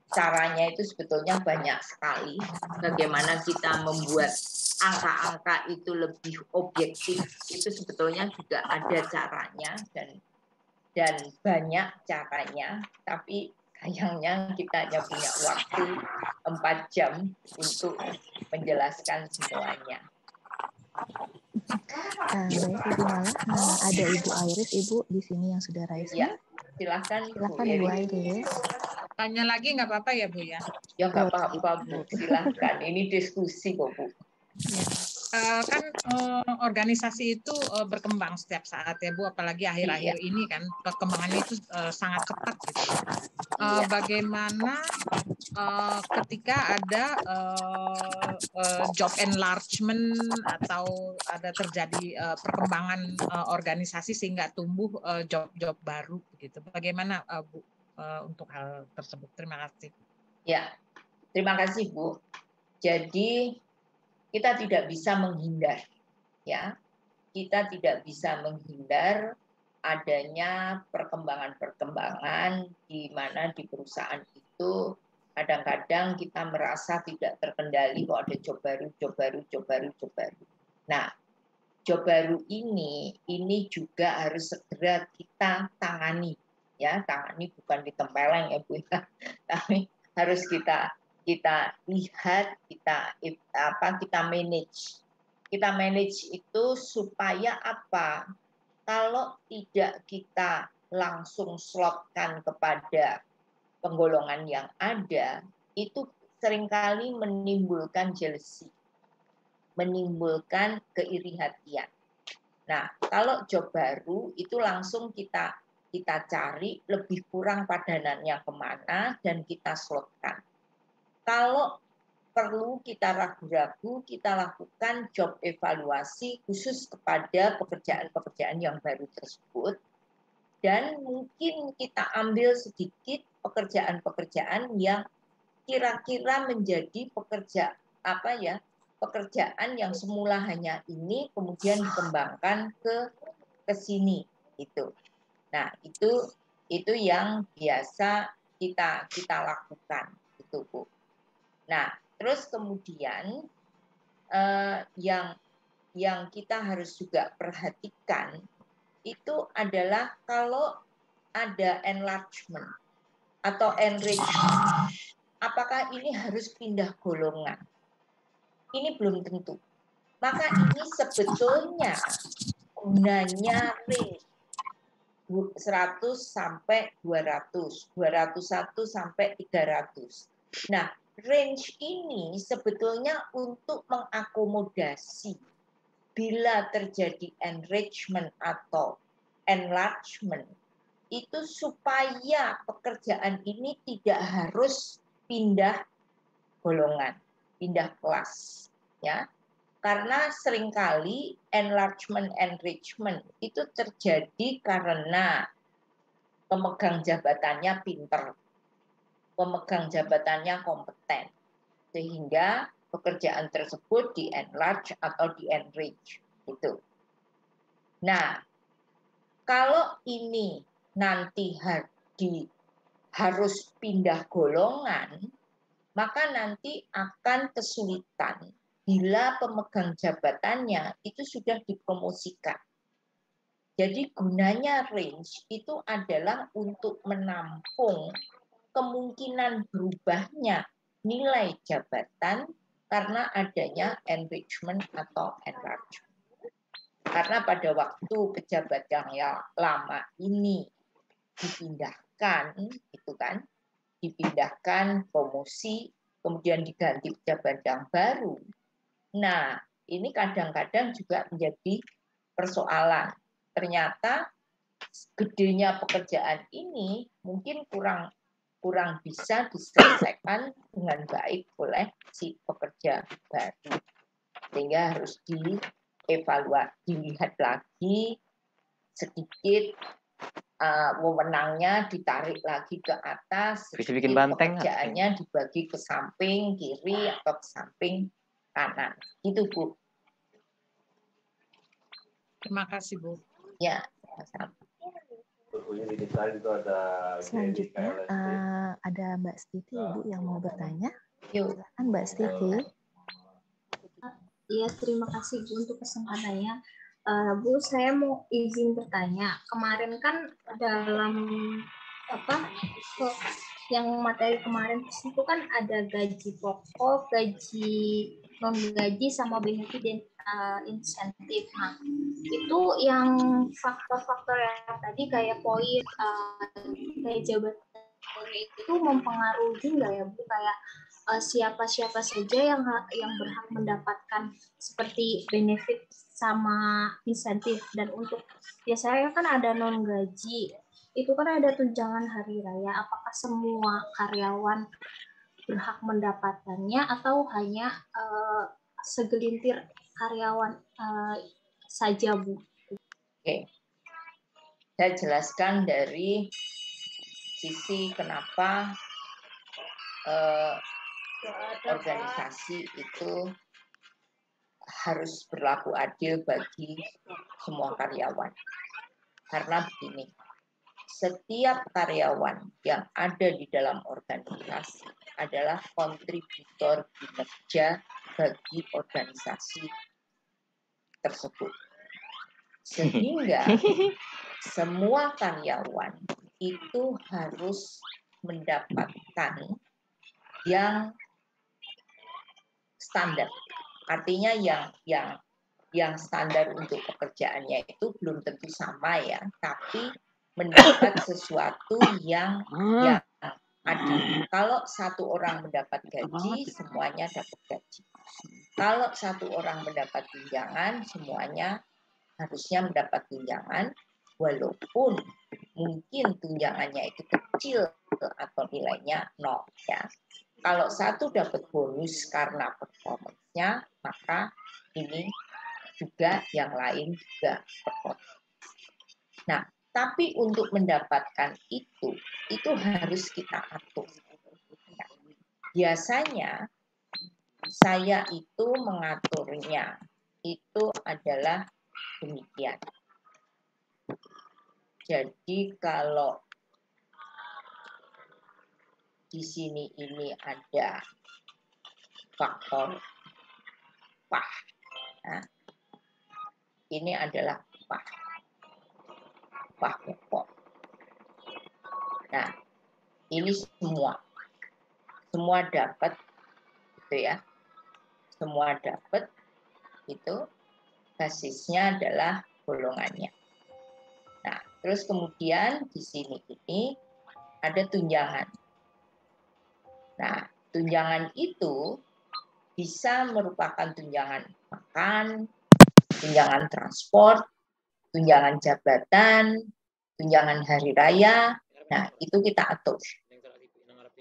caranya itu sebetulnya banyak sekali. Bagaimana kita membuat angka-angka itu lebih objektif, itu sebetulnya juga ada caranya, dan banyak caranya, tapi sayangnya kita hanya punya waktu 4 jam untuk menjelaskan semuanya. Baik Ibu Mala, ada Ibu Iris, Ibu di sini yang sudah raise. Ya, silakan Ibu Iris. Tanya lagi nggak apa-apa ya Bu ya? Ya nggak apa-apa Bu, silakan. Ini diskusi kok Bu. Kan organisasi itu berkembang setiap saat ya Bu, apalagi akhir-akhir ini kan perkembangannya itu sangat cepat gitu. Bagaimana ketika ada job enlargement atau ada terjadi perkembangan organisasi sehingga tumbuh job-job baru gitu. Bagaimana Bu untuk hal tersebut? Terima kasih. Ya, terima kasih Bu. Jadi kita tidak bisa menghindar, ya. Kita tidak bisa menghindar adanya perkembangan-perkembangan di mana di perusahaan itu kadang-kadang kita merasa tidak terkendali kok ada job baru. Nah, job baru ini juga harus segera kita tangani, ya. Tangani bukan ditempeleng ya Bu, ya. Tapi harus kita lihat, kita manage. Kita manage itu supaya apa? Kalau tidak kita langsung slotkan kepada penggolongan yang ada, itu seringkali menimbulkan jealousy, menimbulkan keiri hatian. Nah, kalau job baru itu langsung kita cari lebih kurang padanannya kemana dan kita slotkan. Kalau perlu kita ragu-ragu, kita lakukan job evaluasi khusus kepada pekerjaan-pekerjaan yang baru tersebut, dan mungkin kita ambil sedikit pekerjaan-pekerjaan yang kira-kira menjadi pekerjaan yang semula hanya ini kemudian dikembangkan ke sini itu. Nah, itu yang biasa kita lakukan, itu Bu. Nah, terus kemudian yang kita harus juga perhatikan itu adalah kalau ada enlargement atau enrichment, apakah ini harus pindah golongan? Ini belum tentu. Maka ini sebetulnya gunanya range 100 sampai 200, 201 sampai 300. Nah, range ini sebetulnya untuk mengakomodasi bila terjadi enrichment atau enlargement, itu supaya pekerjaan ini tidak harus pindah golongan, pindah kelas, ya. Karena seringkali enlargement enrichment itu terjadi karena pemegang jabatannya pinter, pemegang jabatannya kompeten, sehingga pekerjaan tersebut di enlarge atau di enrich gitu. Nah, kalau ini nanti harus pindah golongan, maka nanti akan kesulitan bila pemegang jabatannya itu sudah dipromosikan. Jadi gunanya range itu adalah untuk menampung kemungkinan berubahnya nilai jabatan karena adanya enrichment atau enlargement. Karena pada waktu pejabat yang lama ini dipindahkan, itu kan, dipindahkan promosi, kemudian diganti pejabat yang baru. Nah, ini kadang-kadang juga menjadi persoalan. Ternyata gedenya pekerjaan ini mungkin kurang bisa diselesaikan dengan baik oleh si pekerja baru. Sehingga harus dilihat lagi sedikit, wewenangnya ditarik lagi ke atas, sedikit pekerjaannya dibagi ke samping kiri atau ke samping kanan. Itu Bu. Terima kasih Bu. Ya, sama-sama. Selanjutnya ada Mbak Stiti Bu yang mau bertanya. Silakan Mbak Stiti. Iya, terima kasih Bu untuk kesempatannya. Bu, saya mau izin bertanya. Kemarin kan dalam yang materi kemarin itu kan ada gaji pokok, gaji non gaji sama benefit dan insentif. Nah, itu yang faktor-faktor yang tadi kayak poin kayak jabatan itu mempengaruhi nggak ya Bu, kayak siapa-siapa saja yang berhak mendapatkan seperti benefit sama insentif. Dan untuk biasanya kan ada non gaji, itu kan ada tunjangan hari raya. Apakah semua karyawan berhak mendapatkannya atau hanya segelintir karyawan saja Bu? Oke, saya jelaskan dari sisi kenapa organisasi itu harus berlaku adil bagi semua karyawan. Karena begini, setiap karyawan yang ada di dalam organisasi adalah kontributor kinerja bagi organisasi tersebut. Sehingga semua karyawan itu harus mendapatkan yang standar. Artinya yang standar untuk pekerjaannya itu belum tentu sama ya, tapi mendapat sesuatu yang adil. Kalau satu orang mendapat gaji, semuanya dapat gaji. Kalau satu orang mendapat tunjangan, semuanya harusnya mendapat tunjangan, walaupun mungkin tunjangannya itu kecil atau nilainya 0 ya. Kalau satu dapat bonus karena performance-nya, maka ini juga yang lain juga berpotensi. Nah, tapi untuk mendapatkan itu harus kita atur. Nah, biasanya saya itu mengaturnya itu adalah demikian. Jadi kalau di sini ini ada faktor upah. Nah, ini adalah upah pokok. Nah, ini semua dapat, gitu ya. Semua dapat itu basisnya adalah golongannya. Nah, terus kemudian di sini ini ada tunjangan. Nah, tunjangan itu bisa merupakan tunjangan makan, tunjangan transport, tunjangan jabatan, tunjangan hari raya. Nah, itu kita atur.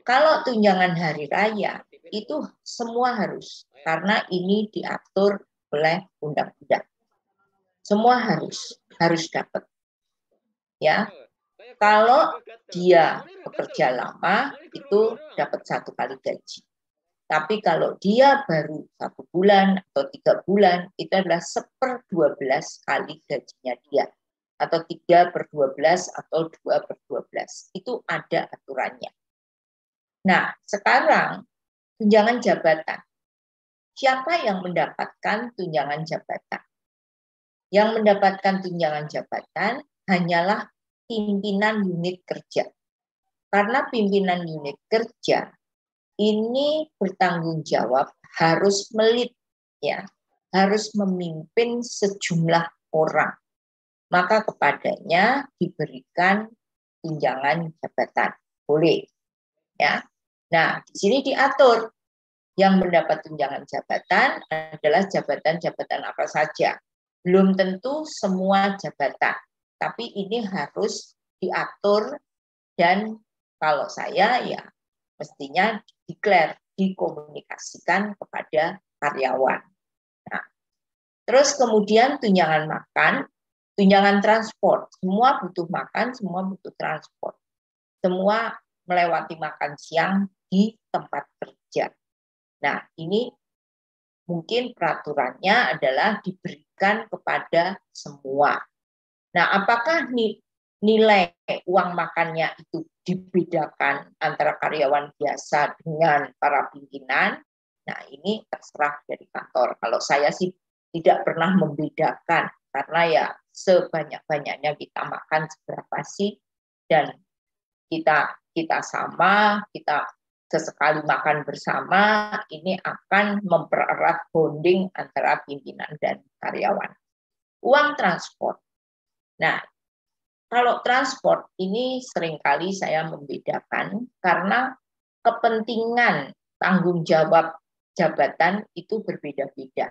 Kalau tunjangan hari raya, itu semua harus. Karena ini diatur oleh undang-undang. Semua harus dapat. Ya, kalau dia bekerja lama, itu dapat 1 kali gaji. Tapi kalau dia baru 1 bulan atau 3 bulan, itu adalah 1/12 kali gajinya dia. Atau 3/12 atau 2/12. Itu ada aturannya. Nah, sekarang tunjangan jabatan. Siapa yang mendapatkan tunjangan jabatan? Yang mendapatkan tunjangan jabatan hanyalah pimpinan unit kerja. Karena pimpinan unit kerja ini bertanggung jawab harus melit, ya, harus memimpin sejumlah orang. Maka kepadanya diberikan tunjangan jabatan. Boleh, ya. Nah, di sini diatur yang mendapat tunjangan jabatan adalah jabatan-jabatan apa saja. Belum tentu semua jabatan, tapi ini harus diatur dan kalau saya ya mestinya dikomunikasikan kepada karyawan. Nah, terus kemudian tunjangan makan, tunjangan transport, semua butuh makan, semua butuh transport. Semua melewati makan siang di tempat kerja. Nah, ini mungkin peraturannya adalah diberikan kepada semua. Nah, apakah nilai uang makannya itu dibedakan antara karyawan biasa dengan para pimpinan? Nah, ini terserah dari kantor. Kalau saya sih tidak pernah membedakan, karena ya sebanyak-banyaknya kita makan seberapa sih, dan kita sama, kita sesekali makan bersama, ini akan mempererat bonding antara pimpinan dan karyawan. Uang transport. Nah, kalau transport ini seringkali saya membedakan karena kepentingan tanggung jawab jabatan itu berbeda-beda.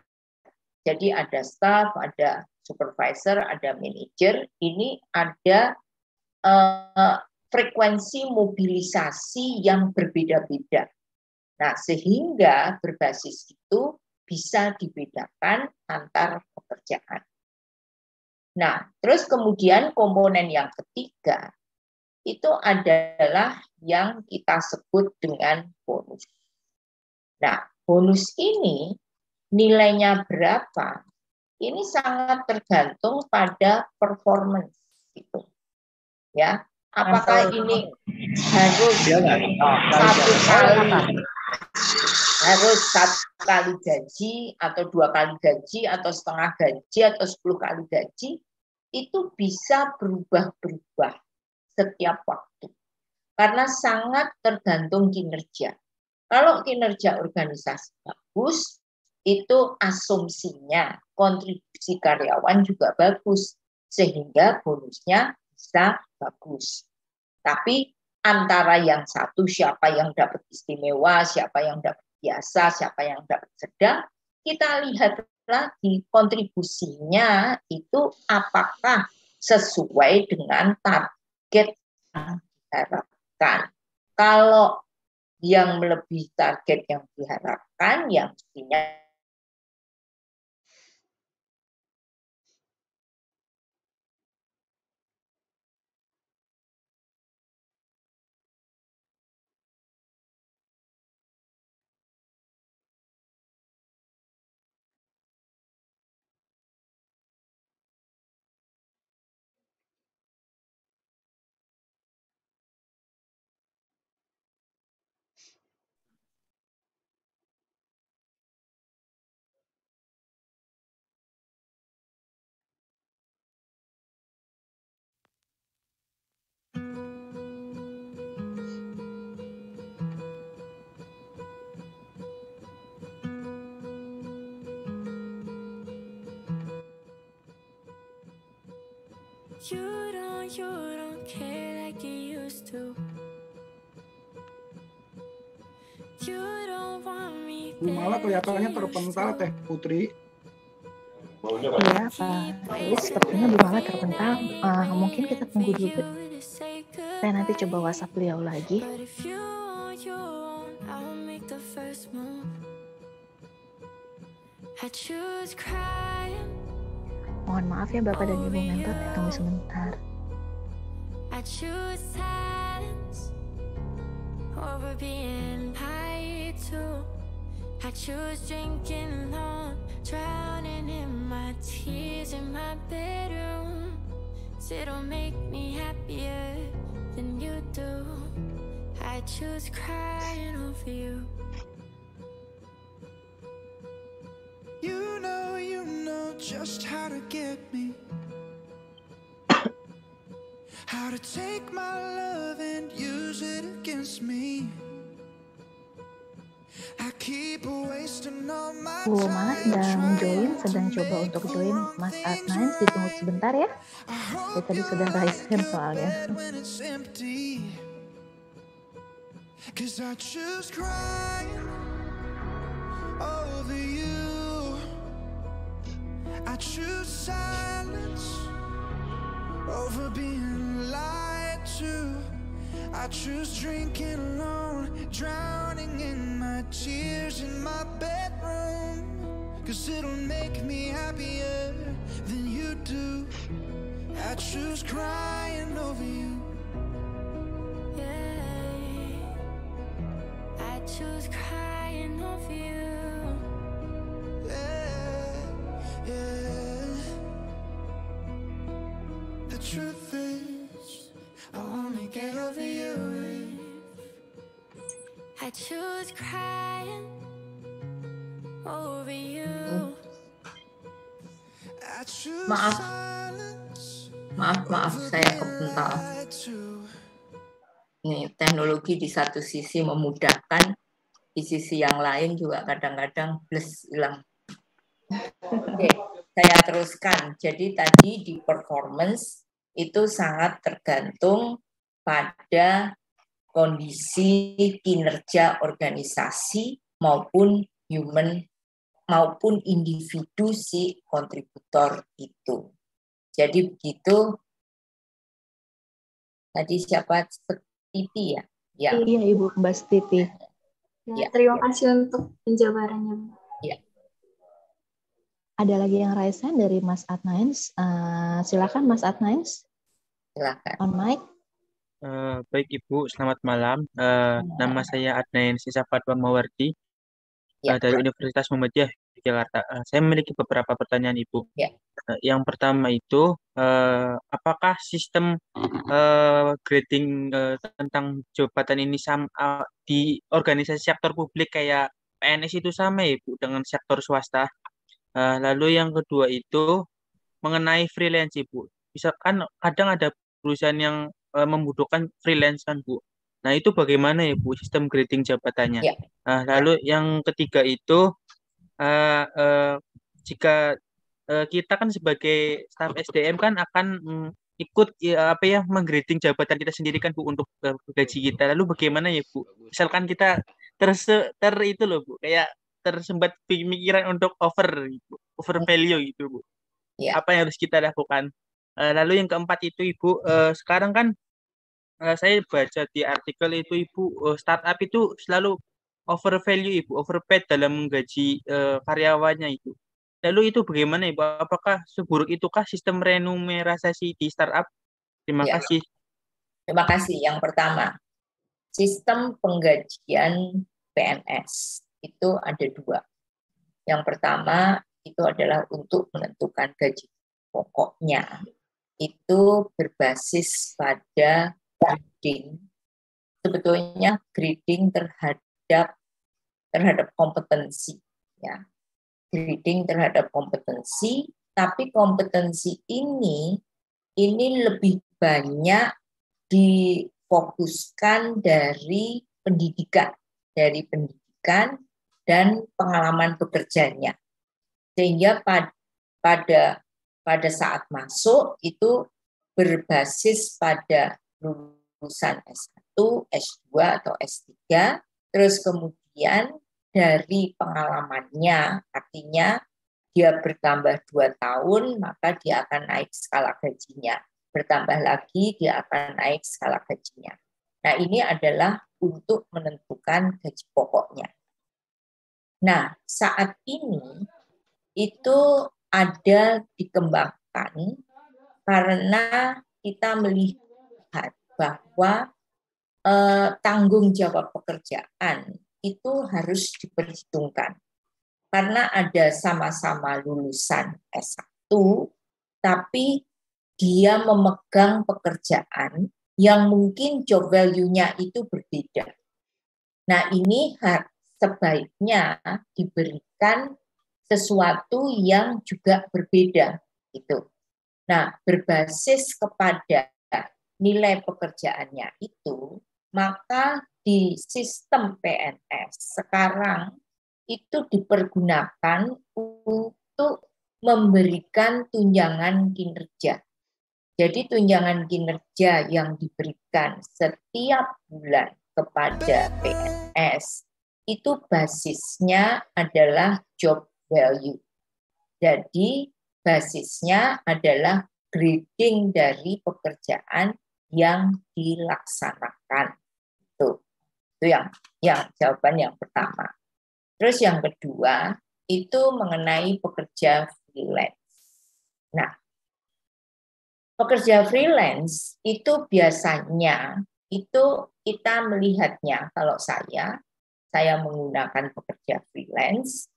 Jadi ada staff, ada supervisor, ada manajer, ini ada frekuensi mobilisasi yang berbeda-beda. Nah, sehingga berbasis itu bisa dibedakan antar pekerjaan. Nah, terus kemudian komponen yang ketiga, itu adalah yang kita sebut dengan bonus. Nah, bonus ini nilainya berapa? Ini sangat tergantung pada performance itu. Ya, apakah ini harus satu kali gaji atau 2 kali gaji atau setengah gaji atau 10 kali gaji, itu bisa berubah-berubah setiap waktu karena sangat tergantung kinerja. Kalau kinerja organisasi bagus, itu asumsinya kontribusi karyawan juga bagus sehingga bonusnya bisa bagus. Tapi antara yang satu, siapa yang dapat istimewa, siapa yang dapat biasa, siapa yang dapat sedang, kita lihat lagi kontribusinya itu apakah sesuai dengan target yang diharapkan. Kalau yang melebihi target yang diharapkan, yang mestinya You don't care like you used to. You don't want me. Bu Mala kelihatannya terpental, Teh Putri. Iya, Pak Ais, sepertinya Bu Mala terpental. Mungkin kita tunggu dulu. Saya nanti coba WhatsApp beliau lagi. Mohon maaf ya Bapak dan Ibu mentor, tunggu sebentar. I choose silence over being lied to. I choose drinking alone, drowning in my tears in my bedroom. 'Cause it'll make me happier than you do. I choose crying over you. You know just how to get me. How to take my love and use it against me. I keep wasting all my Bu Mala sedang coba untuk join Mas Adnan, ditunggu sebentar ya. Saya tadi sudah raise hand soalnya. Cause I choose crying over you. I choose silence over being lied to. I choose drinking alone, drowning in my tears in my bedroom. Cause it'll make me happier than you do. I choose crying over you. Yeah, I choose crying over you. Yeah. The truth is, I'll only get over you if I choose crying over you. I choose Maaf. silence. Maaf, saya kebental. Nih, teknologi di satu sisi memudahkan, di sisi yang lain juga kadang-kadang hilang. Oke, saya teruskan. Jadi tadi di performance itu sangat tergantung pada kondisi kinerja organisasi maupun individu si kontributor itu. Jadi begitu. Tadi siapa? Titi ya? Ya. Iya Ibu, Mbak Titi. Ya, terima kasih untuk penjabarannya. Ya. Ada lagi yang raise hand dari Mas Adnains. Silakan Mas Adnains. Silakan. On mic. Baik Ibu, selamat malam. Nama saya Adnains Isa Fatwa Mawardi dari Universitas Muhammadiyah Jakarta. Saya memiliki beberapa pertanyaan Ibu. Ya. Yang pertama itu, apakah sistem grading tentang jabatan ini di organisasi sektor publik kayak PNS itu sama ya Ibu dengan sektor swasta? Lalu yang kedua itu mengenai freelance Ibu. Misalkan kadang ada perusahaan yang membutuhkan freelance kan Bu. Nah itu bagaimana ya Bu sistem grading jabatannya? Ya. Lalu yang ketiga itu jika kita kan sebagai staf SDM kan akan ikut menggrading jabatan kita sendiri kan Bu untuk gaji kita. Lalu bagaimana ya Bu? Misalkan kita itu loh Bu, kayak tersembat pemikiran untuk over value gitu Bu. Ya. Apa yang harus kita lakukan? Lalu yang keempat itu Ibu, sekarang kan saya baca di artikel itu Ibu, startup itu selalu over value Ibu, overpaid dalam menggaji karyawannya itu. Lalu itu bagaimana Ibu? Apakah seburuk itukah sistem remunerasi di startup? Terima kasih. Terima kasih. Yang pertama, sistem penggajian PNS itu ada dua. Yang pertama itu adalah untuk menentukan gaji pokoknya. Itu berbasis pada grading. Sebetulnya grading terhadap kompetensi, ya. Grading terhadap kompetensi, tapi kompetensi ini lebih banyak difokuskan dari pendidikan dan pengalaman bekerjanya. Sehingga pada saat masuk itu berbasis pada lulusan S1, S2 atau S3, terus kemudian dari pengalamannya, artinya dia bertambah 2 tahun, maka dia akan naik skala gajinya. Bertambah lagi, dia akan naik skala gajinya. Nah, ini adalah untuk menentukan gaji pokoknya. Nah, saat ini itu ada dikembangkan karena kita melihat bahwa tanggung jawab pekerjaan itu harus diperhitungkan. Karena ada sama-sama lulusan S1, tapi dia memegang pekerjaan yang mungkin job value-nya itu berbeda. Nah, ini sebaiknya diberikan sesuatu yang juga berbeda. Gitu. Nah, berbasis kepada nilai pekerjaannya itu, maka di sistem PNS sekarang itu dipergunakan untuk memberikan tunjangan kinerja. Jadi tunjangan kinerja yang diberikan setiap bulan kepada PNS itu basisnya adalah job value. Jadi basisnya adalah grading dari pekerjaan yang dilaksanakan. Itu yang jawaban yang pertama. Terus yang kedua, itu mengenai pekerja freelance. Nah, pekerja freelance itu biasanya, itu kita melihatnya, kalau saya menggunakan pekerja freelance,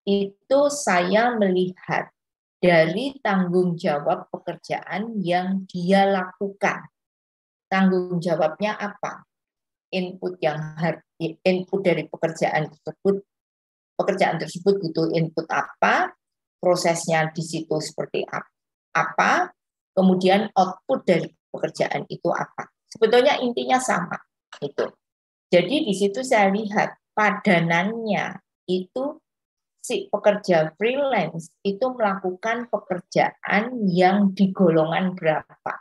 itu saya melihat dari tanggung jawab pekerjaan yang dia lakukan. Tanggung jawabnya apa? Input dari pekerjaan tersebut butuh input apa, prosesnya di situ seperti apa, kemudian output dari pekerjaan itu apa. Sebetulnya intinya sama itu. Jadi di situ saya lihat padanannya itu si pekerja freelance itu melakukan pekerjaan yang di golongan berapa.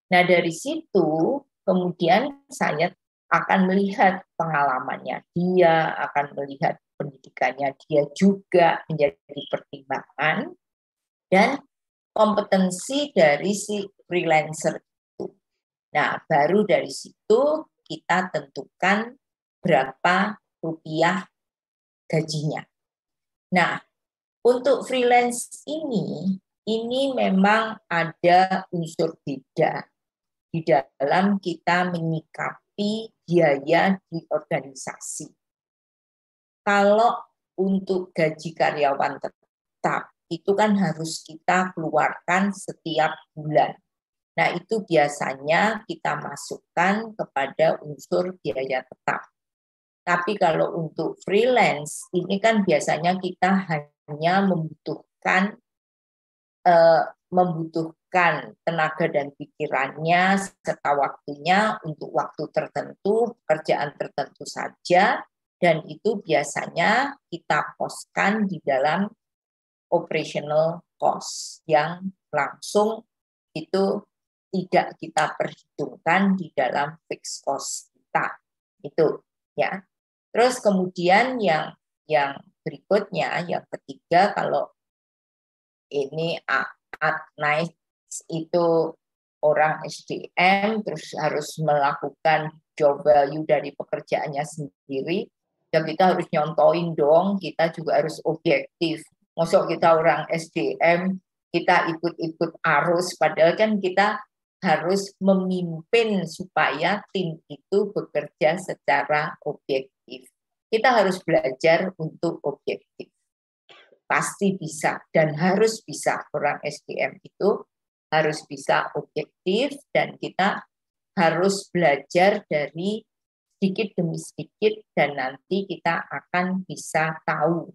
Nah, dari situ kemudian saya akan melihat pengalamannya dia, akan melihat pendidikannya dia juga menjadi pertimbangan, dan kompetensi dari si freelancer itu. Nah, baru dari situ kita tentukan berapa rupiah gajinya. Nah, untuk freelance ini memang ada unsur beda di dalam kita menyikapi biaya di organisasi. Kalau untuk gaji karyawan tetap, itu kan harus kita keluarkan setiap bulan. Nah, itu biasanya kita masukkan kepada unsur biaya tetap. Tapi kalau untuk freelance, ini kan biasanya kita hanya membutuhkan tenaga dan pikirannya serta waktunya untuk waktu tertentu, pekerjaan tertentu saja, dan itu biasanya kita poskan di dalam operational cost yang langsung itu tidak kita perhitungkan di dalam fixed cost kita. Itu ya. Terus kemudian yang berikutnya, yang ketiga, kalau ini naik itu orang SDM terus harus melakukan job value dari pekerjaannya sendiri, ya kita harus nyontoin dong, kita juga harus objektif. Maksud kita orang SDM, kita ikut-ikut arus, padahal kan kita harus memimpin supaya tim itu bekerja secara objektif. Kita harus belajar untuk objektif. Pasti bisa dan harus bisa, orang SDM itu harus bisa objektif, dan kita harus belajar dari sedikit demi sedikit, dan nanti kita akan bisa tahu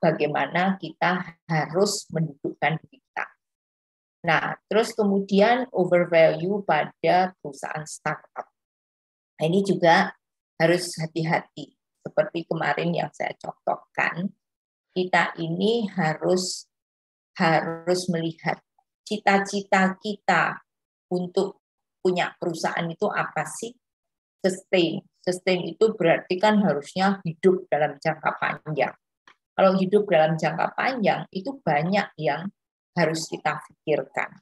bagaimana kita harus mendudukkan diri kita. Nah, terus kemudian overvalue pada perusahaan startup. Nah, ini juga harus hati-hati. Seperti kemarin yang saya contohkan, kita ini harus melihat cita-cita kita untuk punya perusahaan itu apa sih? Sustain. Sustain itu berarti kan harusnya hidup dalam jangka panjang. Kalau hidup dalam jangka panjang itu banyak yang harus kita pikirkan.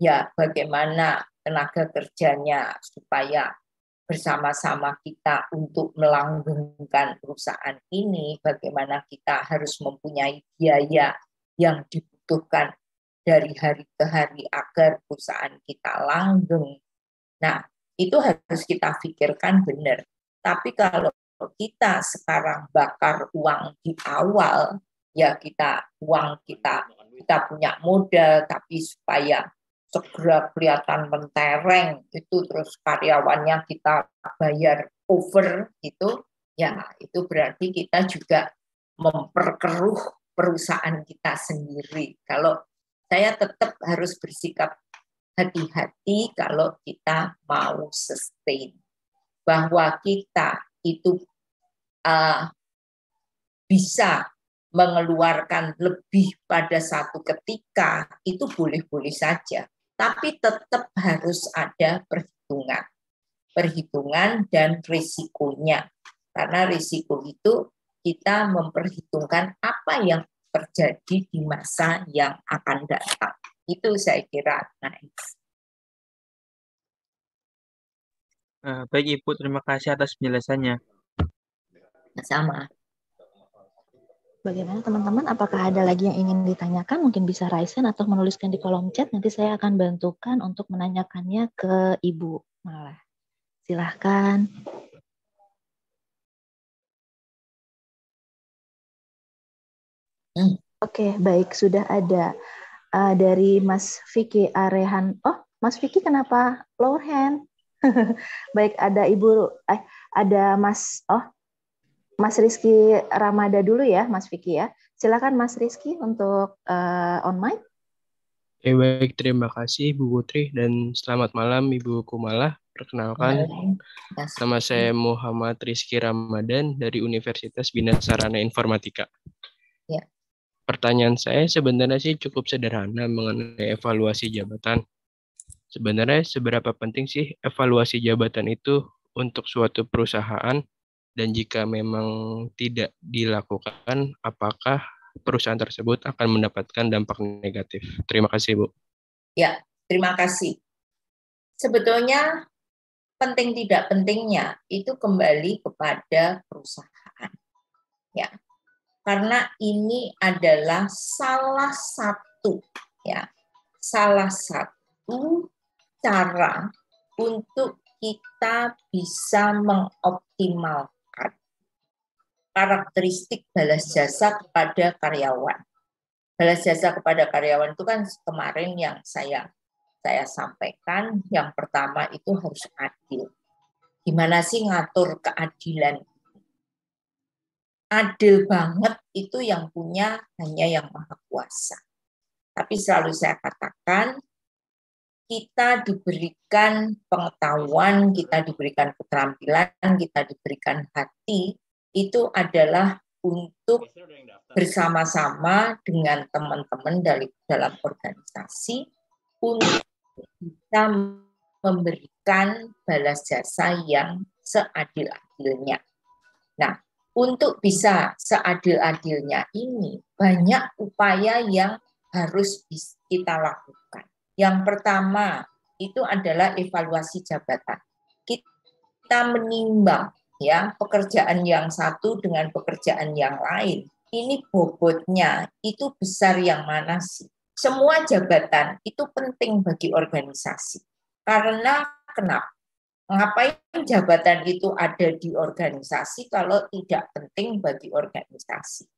Ya, bagaimana tenaga kerjanya supaya bersama-sama kita untuk melanggengkan perusahaan ini, bagaimana kita harus mempunyai biaya yang dibutuhkan dari hari ke hari agar perusahaan kita langgeng. Nah, itu harus kita pikirkan benar. Tapi kalau kita sekarang bakar uang di awal, ya uang kita punya modal, tapi supaya segera kelihatan mentereng itu terus karyawannya kita bayar over gitu, ya itu berarti kita juga memperkeruh perusahaan kita sendiri. Kalau saya tetap harus bersikap hati-hati kalau kita mau sustain, bahwa kita itu bisa mengeluarkan lebih pada satu ketika, itu boleh-boleh saja. Tapi tetap harus ada perhitungan dan risikonya. Karena risiko itu kita memperhitungkan apa yang terjadi di masa yang akan datang. Itu saya kira nice. Baik Ibu, terima kasih atas penjelasannya. Sama. Bagaimana teman-teman? Apakah ada lagi yang ingin ditanyakan? Mungkin bisa raise hand atau menuliskan di kolom chat. Nanti saya akan bantukan untuk menanyakannya ke Ibu Malah. Silahkan. Oke, baik. Sudah ada dari Mas Vicky Arehan. Oh, Mas Vicky kenapa lower hand? Baik, ada ada Mas Rizky Ramada dulu ya, Mas Vicky ya. Silakan Mas Rizky untuk on mic. Baik, terima kasih Ibu Putri dan selamat malam Ibu Kumalah. Perkenalkan, nama saya Muhammad Rizky Ramadan dari Universitas Bina Sarana Informatika. Ya. Pertanyaan saya sebenarnya sih cukup sederhana mengenai evaluasi jabatan. Sebenarnya seberapa penting sih evaluasi jabatan itu untuk suatu perusahaan? Dan jika memang tidak dilakukan, apakah perusahaan tersebut akan mendapatkan dampak negatif? Terima kasih, Bu. Ya, terima kasih. Sebetulnya penting tidak pentingnya itu kembali kepada perusahaan. Ya. Karena ini adalah salah satu cara untuk kita bisa mengoptimalkan karakteristik balas jasa kepada karyawan. Balas jasa kepada karyawan itu kan kemarin yang saya sampaikan, yang pertama itu harus adil. Gimana sih ngatur keadilan? Adil banget itu yang punya hanya yang Maha Kuasa. Tapi selalu saya katakan, kita diberikan pengetahuan, kita diberikan keterampilan, kita diberikan hati, itu adalah untuk bersama-sama dengan teman-teman dalam organisasi untuk bisa memberikan balas jasa yang seadil-adilnya. Nah, untuk bisa seadil-adilnya ini banyak upaya yang harus kita lakukan. Yang pertama itu adalah evaluasi jabatan. Kita menimbang pekerjaan yang satu dengan pekerjaan yang lain. Ini bobotnya itu besar yang mana sih? Semua jabatan itu penting bagi organisasi. Karena kenapa? Ngapain jabatan itu ada di organisasi kalau tidak penting bagi organisasi?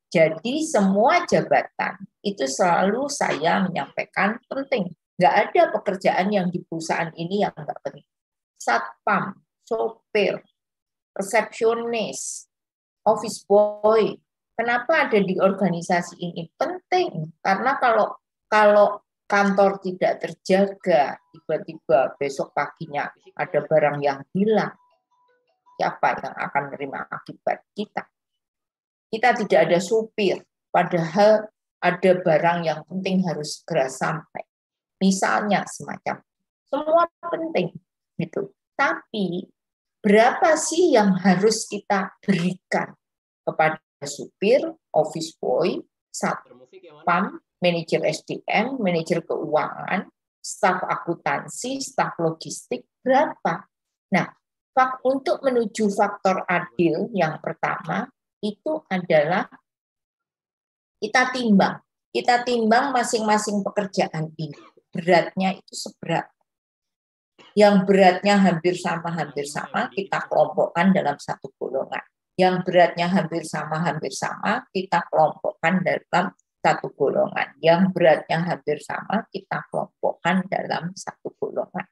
Jadi semua jabatan itu selalu saya menyampaikan penting. Nggak ada pekerjaan yang di perusahaan ini yang nggak penting. Satpam, sopir, resepsionis, office boy. Kenapa ada di organisasi ini? Penting. Karena kalau kantor tidak terjaga, tiba-tiba besok paginya ada barang yang hilang, siapa yang akan menerima akibat kita? Kita tidak ada supir, padahal ada barang yang penting harus segera sampai. Misalnya semacam. Semua penting gitu. Tapi berapa sih yang harus kita berikan kepada supir, office boy, satpam, manajer SDM, manajer keuangan, staf akuntansi, staf logistik, berapa? Nah, untuk menuju faktor adil yang pertama itu adalah kita timbang masing-masing pekerjaan ini. Beratnya itu seberapa. Yang beratnya hampir sama, kita kelompokkan dalam satu golongan. Yang beratnya hampir sama, kita kelompokkan dalam satu golongan. Yang beratnya hampir sama, kita kelompokkan dalam satu golongan.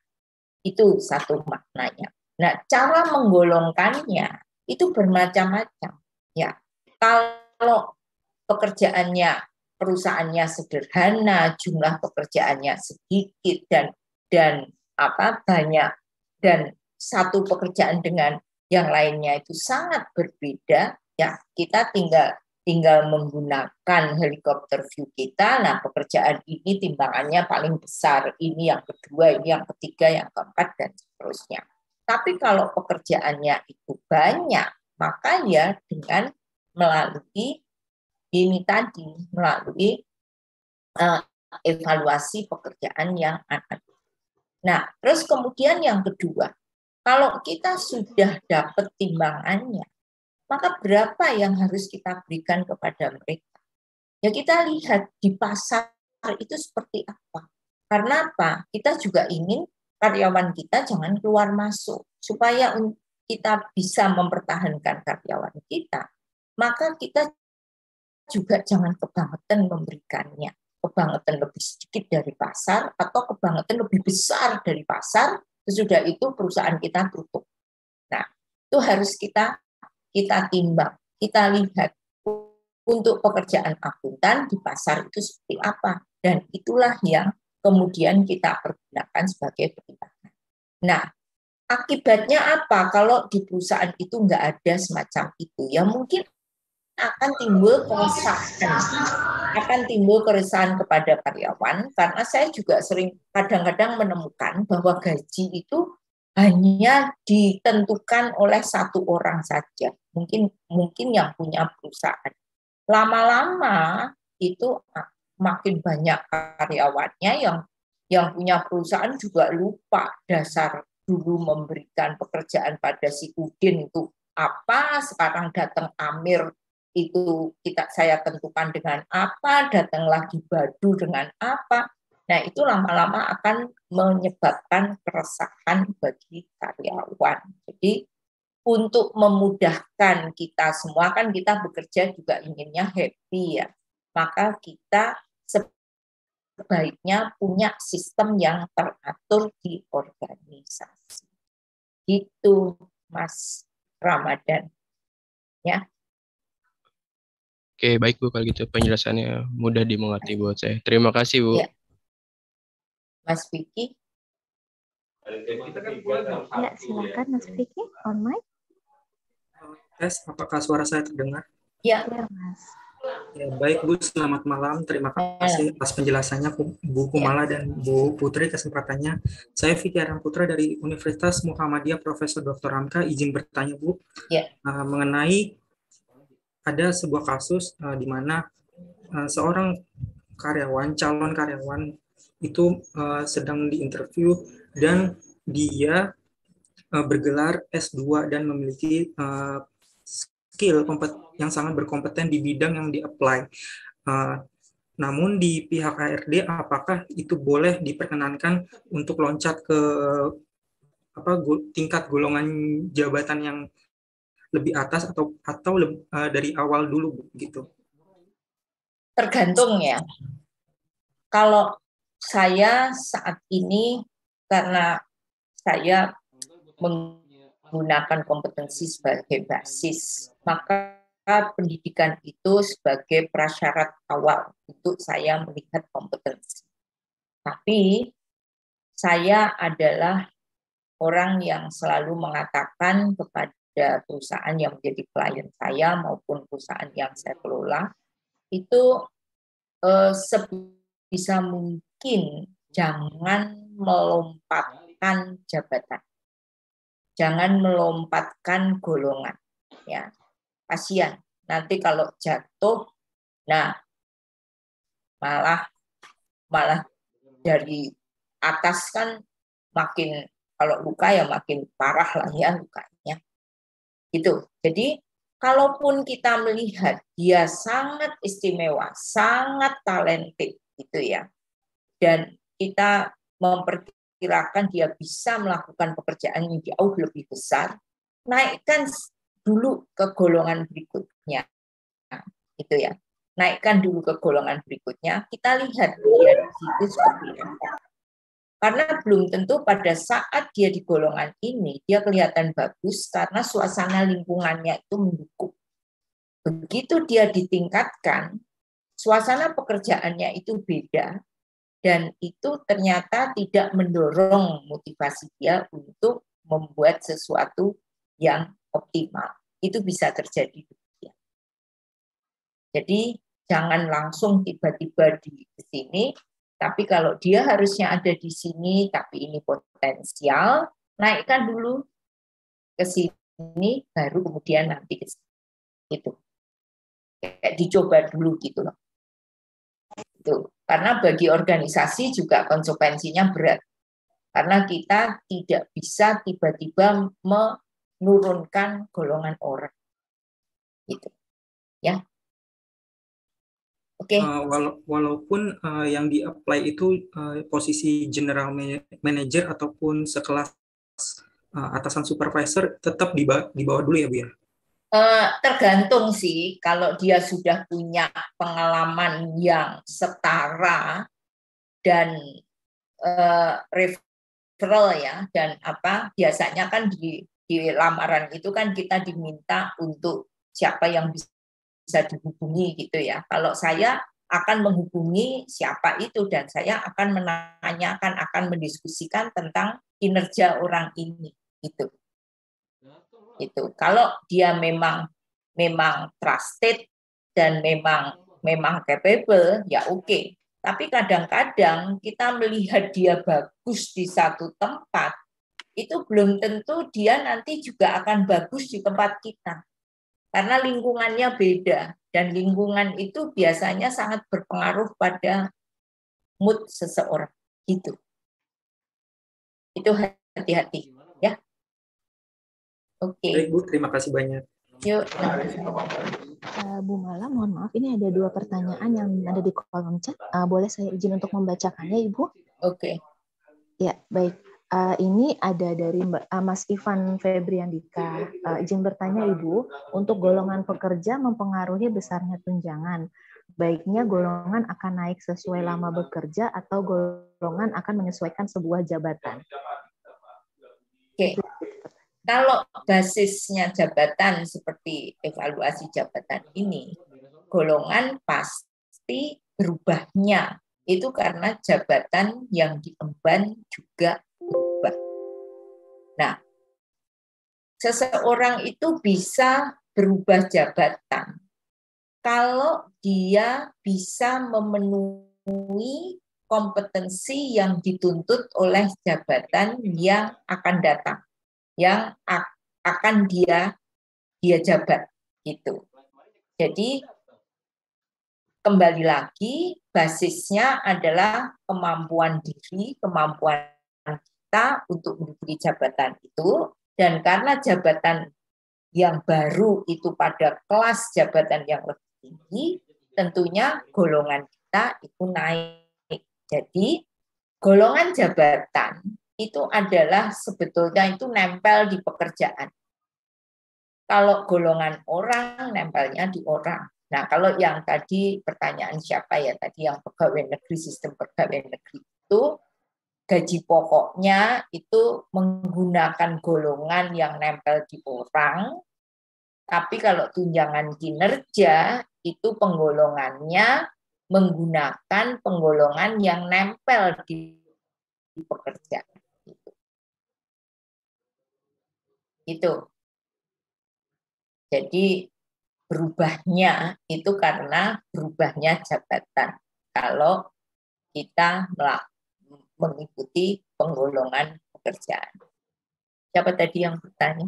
Itu satu maknanya. Nah, cara menggolongkannya itu bermacam-macam. Ya, kalau perusahaannya sederhana, jumlah pekerjaannya sedikit dan banyak, dan satu pekerjaan dengan yang lainnya itu sangat berbeda, ya kita tinggal menggunakan helikopter view kita. Nah, pekerjaan ini timbangannya paling besar, ini yang kedua, ini yang ketiga, yang keempat, dan seterusnya. Tapi kalau pekerjaannya itu banyak, maka ya dengan melalui evaluasi pekerjaan yang ada. Nah, terus kemudian yang kedua, kalau kita sudah dapat timbangannya, maka berapa yang harus kita berikan kepada mereka? Ya kita lihat di pasar itu seperti apa. Karena apa? Kita juga ingin karyawan kita jangan keluar masuk. Supaya kita bisa mempertahankan karyawan kita, maka kita juga jangan kebangetan memberikannya. Kebangetan lebih sedikit dari pasar atau kebangetan lebih besar dari pasar, sesudah itu perusahaan kita tutup. Nah, itu harus kita timbang, kita lihat untuk pekerjaan akuntan di pasar itu seperti apa, dan itulah yang kemudian kita pergunakan sebagai pertimbangan. Nah, akibatnya apa kalau di perusahaan itu nggak ada semacam itu? Ya mungkin akan timbul keresahan kepada karyawan, karena saya juga sering kadang-kadang menemukan bahwa gaji itu hanya ditentukan oleh satu orang saja, mungkin yang punya perusahaan. Lama-lama itu makin banyak karyawannya yang punya perusahaan juga lupa dasar dulu memberikan pekerjaan pada si Udin itu apa, sekarang datang Amir itu saya tentukan dengan apa, datang lagi Badu dengan apa. Nah, itu lama-lama akan menyebabkan keresahan bagi karyawan. Jadi, untuk memudahkan kita semua, kan kita bekerja juga inginnya happy ya. Maka kita sebaiknya punya sistem yang teratur di organisasi. Itu Mas Ramadan. Ya. Oke, baik Bu, kalau gitu penjelasannya mudah dimengerti buat saya. Terima kasih Bu. Ya. Mas Vicky. Ya, silakan Mas Vicky, on mic. Tes, apakah suara saya terdengar? Ya, Mas. Ya, baik Bu, selamat malam. Terima kasih atas penjelasannya Bu Kumala dan Bu Putri kesempatannya. Saya Vicky Aramputra dari Universitas Muhammadiyah Profesor Dr. Hamka, izin bertanya Bu, mengenai ada sebuah kasus di mana seorang calon karyawan itu sedang diinterview dan dia bergelar S2 dan memiliki skill yang sangat berkompeten di bidang yang di-apply. Namun di pihak HRD, apakah itu boleh diperkenankan untuk loncat ke tingkat golongan jabatan yang lebih atas atau dari awal dulu gitu? Tergantung ya. Kalau saya saat ini, karena saya menggunakan kompetensi sebagai basis, maka pendidikan itu sebagai prasyarat awal untuk saya melihat kompetensi. Tapi saya adalah orang yang selalu mengatakan kepada perusahaan yang menjadi klien saya maupun perusahaan yang saya kelola, itu sebisa mungkin jangan melompatkan jabatan. Jangan melompatkan golongan. Ya, kasihan. Nanti kalau jatuh, nah malah dari atas kan makin, kalau luka ya makin parah lah ya lukanya. Gitu. Jadi kalaupun kita melihat dia sangat istimewa, sangat talented gitu ya, dan kita memperkirakan dia bisa melakukan pekerjaan yang jauh lebih besar, naikkan dulu ke golongan berikutnya, gitu ya. Naikkan dulu ke golongan berikutnya, kita lihat dia di situ seperti apa. Karena belum tentu pada saat dia di golongan ini, dia kelihatan bagus karena suasana lingkungannya itu mendukung. Begitu dia ditingkatkan, suasana pekerjaannya itu beda, dan itu ternyata tidak mendorong motivasi dia untuk membuat sesuatu yang optimal. Itu bisa terjadi. Jadi jangan langsung tiba-tiba di sini, tapi kalau dia harusnya ada di sini, tapi ini potensial, naikkan dulu ke sini, baru kemudian nanti ke sini. Gitu. Kayak dicoba dulu gitu loh. Itu. Karena bagi organisasi juga konsekuensinya berat. Karena kita tidak bisa tiba-tiba menurunkan golongan orang. Gitu. Ya. Oke. Walaupun yang di-apply itu posisi general manager ataupun sekelas atasan supervisor, tetap di bawah dulu ya Bu ya? Tergantung sih, kalau dia sudah punya pengalaman yang setara dan referral ya, dan apa biasanya kan di lamaran itu kan kita diminta untuk siapa yang bisa dihubungi gitu ya. Kalau saya akan menghubungi siapa itu dan saya akan menanyakan, akan mendiskusikan tentang kinerja orang ini gitu. Itu kalau dia memang trusted dan memang capable ya oke. Tapi kadang-kadang kita melihat dia bagus di satu tempat, itu belum tentu dia nanti juga akan bagus di tempat kita. Karena lingkungannya beda, dan lingkungan itu biasanya sangat berpengaruh pada mood seseorang. Gitu. Itu hati-hati. Ya. Oke. Baik Bu, terima kasih banyak. Yuk. Bu Mala, mohon maaf, ini ada 2 pertanyaan yang ada di kolom chat. Boleh saya izin untuk membacakannya, Ibu? Oke. Ya, baik. Ini ada dari Mas Ivan Febriandika. Izin bertanya Ibu, untuk golongan pekerja mempengaruhi besarnya tunjangan. Baiknya golongan akan naik sesuai lama bekerja atau golongan akan menyesuaikan sebuah jabatan. Oke. Kalau basisnya jabatan seperti evaluasi jabatan ini, golongan pasti berubahnya. Itu karena jabatan yang diemban juga berubah. Nah, seseorang itu bisa berubah jabatan kalau dia bisa memenuhi kompetensi yang dituntut oleh jabatan yang akan datang, yang akan dia jabat gitu. Jadi kembali lagi basisnya adalah kemampuan diri, kemampuan kita untuk menduduki jabatan itu, dan karena jabatan yang baru itu pada kelas jabatan yang lebih tinggi, tentunya golongan kita itu naik. Jadi golongan jabatan itu adalah sebetulnya itu nempel di pekerjaan. Kalau golongan orang, nempelnya di orang. Nah, kalau yang tadi pertanyaan siapa ya, tadi yang pegawai negeri, sistem pegawai negeri itu, gaji pokoknya itu menggunakan golongan yang nempel di orang, tapi kalau tunjangan kinerja itu penggolongannya menggunakan penggolongan yang nempel di pekerjaan. Itu. Jadi berubahnya itu karena berubahnya jabatan. Kalau kita mengikuti penggolongan pekerjaan. Siapa tadi yang bertanya?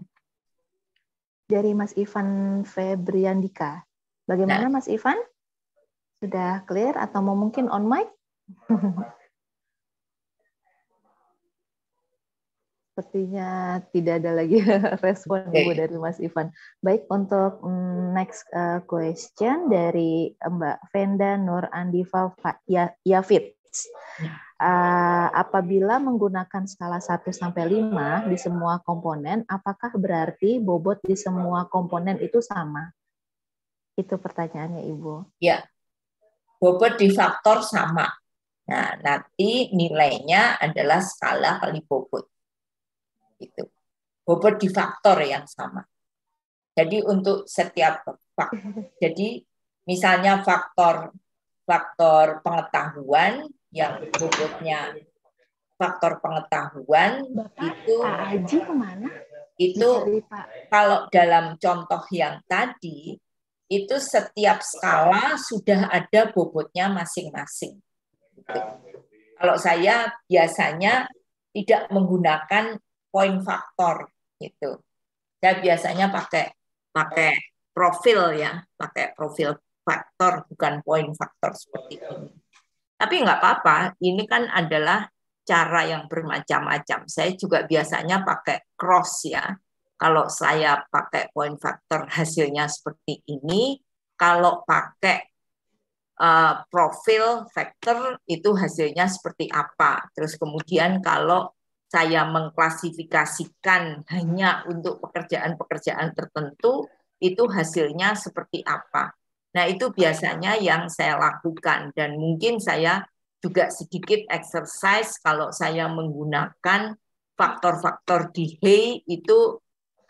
Dari Mas Ivan Febriandika. Bagaimana Mas Ivan? Sudah clear atau mau mungkin on mic? Sepertinya tidak ada lagi respon Ibu dari Mas Ivan. Baik, untuk next question dari Mbak Venda Nur Andiva Yafid. Apabila menggunakan skala 1-5 di semua komponen, apakah berarti bobot di semua komponen itu sama? Itu pertanyaannya, Ibu. Ya, bobot di faktor sama. Nah, nanti nilainya adalah skala kali bobot. Itu bobot di faktor yang sama. Jadi untuk setiap faktor, jadi misalnya faktor pengetahuan yang bobotnya faktor pengetahuan itu Pak Haji kemana? Itu kalau dalam contoh yang tadi itu setiap skala sudah ada bobotnya masing-masing. Gitu. Kalau saya biasanya tidak menggunakan poin faktor gitu. Saya biasanya pakai profil ya, pakai profil faktor bukan poin faktor seperti ini. Tapi nggak apa-apa, ini kan adalah cara yang bermacam-macam. Saya juga biasanya pakai cross ya. Kalau saya pakai poin faktor hasilnya seperti ini, kalau pakai profil faktor itu hasilnya seperti apa. Terus kemudian kalau saya mengklasifikasikan hanya untuk pekerjaan-pekerjaan tertentu, itu hasilnya seperti apa. Nah, itu biasanya yang saya lakukan. Dan mungkin saya juga sedikit exercise kalau saya menggunakan faktor-faktor di Hay, itu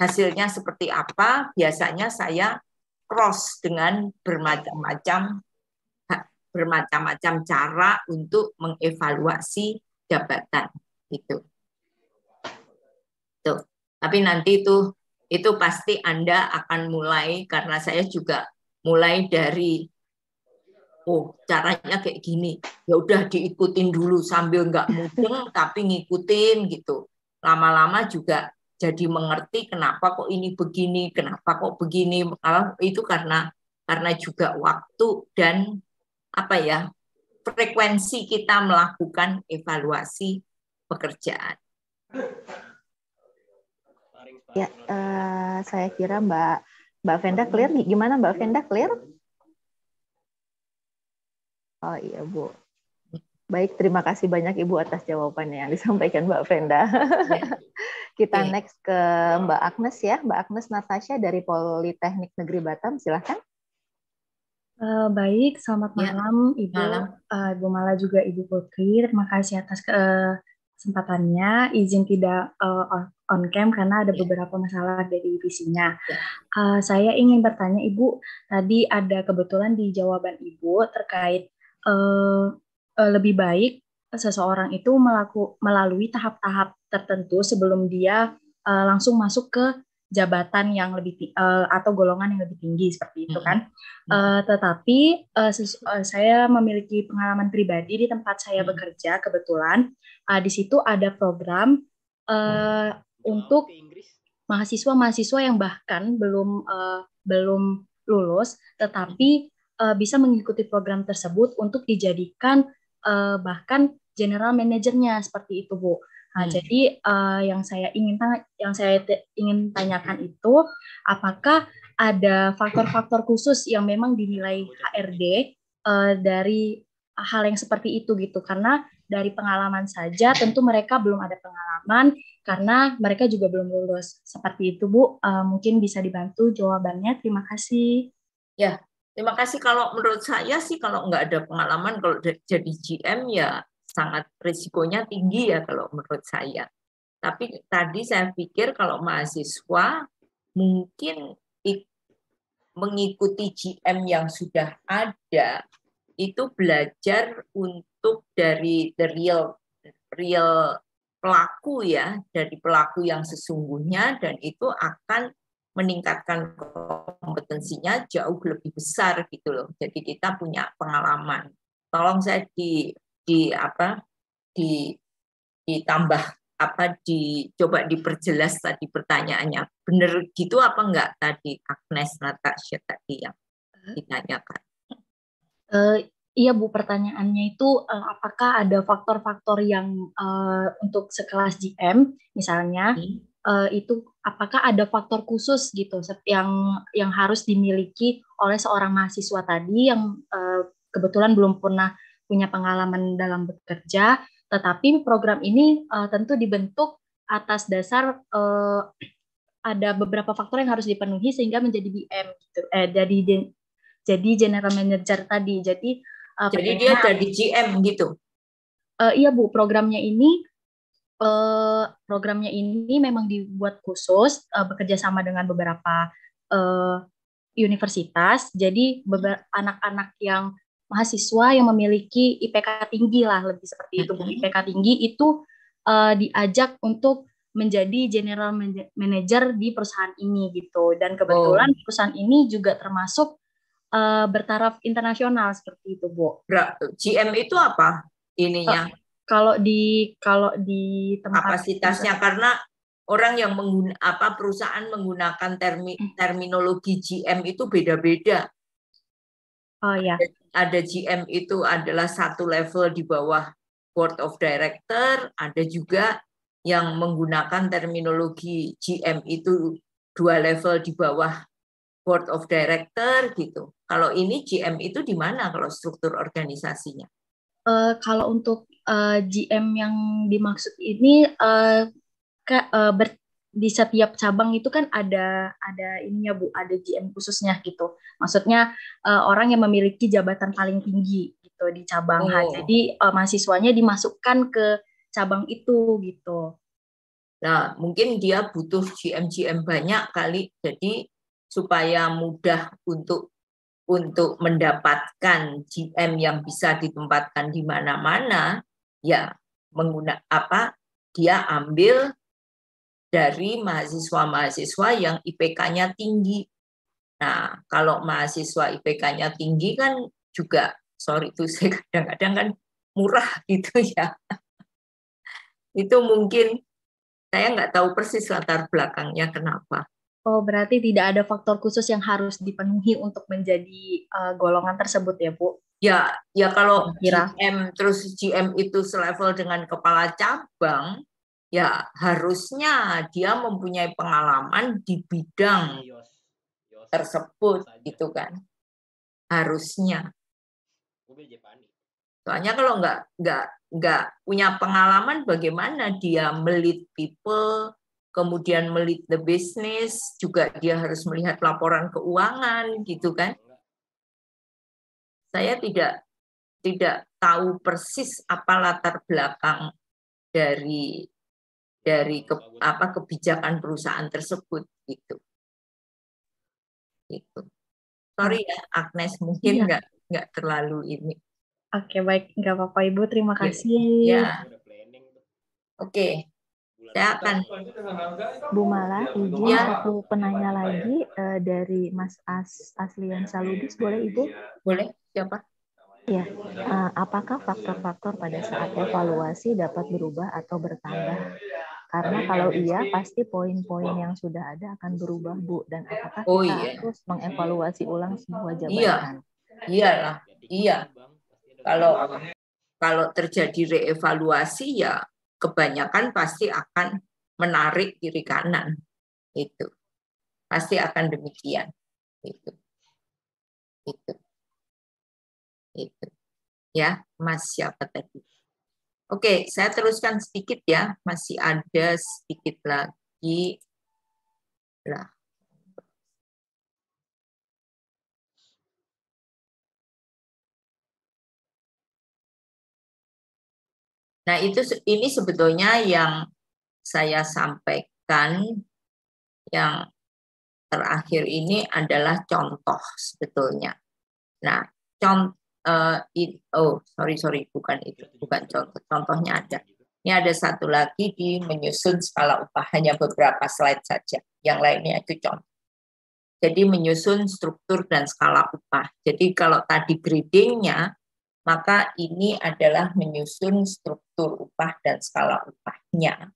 hasilnya seperti apa. Biasanya saya cross dengan bermacam-macam cara untuk mengevaluasi jabatan. Gitu. Tuh. Tapi nanti itu pasti Anda akan mulai, karena saya juga mulai dari caranya kayak gini. Ya udah diikutin dulu sambil nggak mudeng tapi ngikutin gitu. Lama-lama juga jadi mengerti kenapa kok ini begini, kenapa kok begini. Itu karena juga waktu dan frekuensi kita melakukan evaluasi pekerjaan. Ya, saya kira Mbak Venda clear. Gimana Mbak Venda, clear? Oh iya Bu. Baik, terima kasih banyak Ibu atas jawabannya yang disampaikan Mbak Venda. Kita next ke Mbak Agnes ya. Mbak Agnes Natasha dari Politeknik Negeri Batam, silahkan. Baik, selamat malam Ibu. Ibu Mala juga Ibu Putri. Terima kasih atas kesempatannya. Izin tidak on cam karena ada beberapa masalah dari visinya. Saya ingin bertanya Ibu, tadi ada kebetulan di jawaban Ibu terkait lebih baik seseorang itu melalui tahap-tahap tertentu sebelum dia langsung masuk ke jabatan yang lebih atau golongan yang lebih tinggi seperti itu kan. Tetapi saya memiliki pengalaman pribadi di tempat saya bekerja kebetulan di situ ada program untuk mahasiswa-mahasiswa yang bahkan belum lulus tetapi bisa mengikuti program tersebut untuk dijadikan bahkan general manajernya seperti itu Bu. Nah, jadi yang saya ingin tanyakan itu apakah ada faktor-faktor khusus yang memang dinilai HRD dari hal yang seperti itu gitu, karena dari pengalaman saja tentu mereka belum ada pengalaman karena mereka juga belum lulus seperti itu Bu. Mungkin bisa dibantu jawabannya. Terima kasih. Ya, terima kasih. Kalau menurut saya sih kalau nggak ada pengalaman kalau jadi GM ya sangat risikonya tinggi ya kalau menurut saya. Tapi tadi saya pikir kalau mahasiswa mungkin mengikuti GM yang sudah ada itu belajar untuk dari the real pelaku ya, dari pelaku yang sesungguhnya, dan itu akan meningkatkan kompetensinya jauh lebih besar gitu loh. Jadi kita punya pengalaman. Tolong saya ditambah coba diperjelas tadi pertanyaannya. Benar gitu apa enggak tadi Agnes Natasha tadi yang ditanyakan? Iya Bu, pertanyaannya itu apakah ada faktor-faktor yang untuk sekelas GM misalnya itu apakah ada faktor khusus gitu yang harus dimiliki oleh seorang mahasiswa tadi yang kebetulan belum pernah punya pengalaman dalam bekerja, tetapi program ini tentu dibentuk atas dasar ada beberapa faktor yang harus dipenuhi sehingga menjadi BM gitu. Jadi general manager tadi. Jadi dia jadi GM gitu. Iya Bu, programnya ini memang dibuat khusus bekerja sama dengan beberapa universitas. Jadi anak-anak yang mahasiswa yang memiliki IPK tinggi lah, lebih seperti itu. IPK tinggi itu diajak untuk menjadi general manager di perusahaan ini gitu. Dan kebetulan perusahaan ini juga termasuk bertaraf internasional seperti itu, Bu. GM itu apa ininya? Kalau di tempat kapasitasnya, karena orang yang perusahaan menggunakan terminologi GM itu beda-beda. Oh ya. Ada GM itu adalah satu level di bawah Board of Director, ada juga yang menggunakan terminologi GM itu 2 level di bawah Board of Director gitu. Kalau ini GM itu di mana kalau struktur organisasinya? Kalau untuk GM yang dimaksud ini di setiap cabang itu kan ada ininya Bu, ada GM khususnya gitu. Maksudnya orang yang memiliki jabatan paling tinggi gitu di cabang. Jadi mahasiswanya dimasukkan ke cabang itu gitu. Nah, mungkin dia butuh GM banyak kali, jadi supaya mudah untuk mendapatkan GM yang bisa ditempatkan di mana-mana, ya dia ambil dari mahasiswa-mahasiswa yang IPK-nya tinggi. Nah, kalau mahasiswa IPK-nya tinggi kan juga, sorry itu saya kadang-kadang kan murah gitu ya. Itu mungkin saya nggak tahu persis latar belakangnya kenapa. Oh, berarti tidak ada faktor khusus yang harus dipenuhi untuk menjadi golongan tersebut ya, Bu? Ya kalau GM itu selevel dengan kepala cabang, ya harusnya dia mempunyai pengalaman di bidang tersebut, gitu kan? Harusnya. Soalnya kalau nggak punya pengalaman, bagaimana dia melit people, kemudian melit the business, juga dia harus melihat laporan keuangan, gitu kan? Saya tidak tahu persis apa latar belakang dari kebijakan perusahaan tersebut, gitu. Sorry ya, Agnes, mungkin nggak terlalu ini. Oke, baik, nggak apa-apa Ibu, terima kasih. Ya. Oke. Saya akan Bu Mala, izin satu penanya lagi dari Mas Aslian Salubis, boleh Ibu? Boleh, siapa? Ya, apakah faktor-faktor pada saat evaluasi dapat berubah atau bertambah? Karena kalau iya, pasti poin-poin yang sudah ada akan berubah, Bu. Dan apakah kita harus mengevaluasi ulang sebuah jabatan? Iya. Kalau terjadi reevaluasi, ya kebanyakan pasti akan menarik kiri kanan. Itu pasti akan demikian. Itu. Ya, Mas siapa tadi? Oke, saya teruskan sedikit ya. Masih ada sedikit lagi. Lah. Nah, ini sebetulnya yang saya sampaikan yang terakhir ini adalah contoh sebetulnya. Nah, bukan itu, bukan contoh. Contohnya ada. Ini ada satu lagi di menyusun skala upah, hanya beberapa slide saja. Yang lainnya itu contoh. Jadi menyusun struktur dan skala upah. Jadi kalau tadi gradingnya, maka ini adalah menyusun struktur upah dan skala upahnya.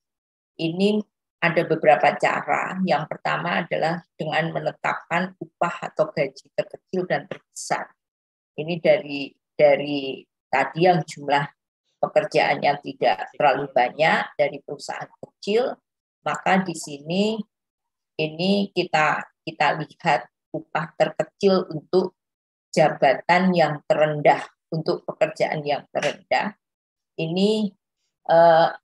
Ini ada beberapa cara. Yang pertama adalah dengan menetapkan upah atau gaji terkecil dan terbesar. Ini dari tadi yang jumlah pekerjaannya tidak terlalu banyak dari perusahaan kecil, maka di sini ini kita lihat upah terkecil untuk jabatan yang terendah, untuk pekerjaan yang terendah. Ini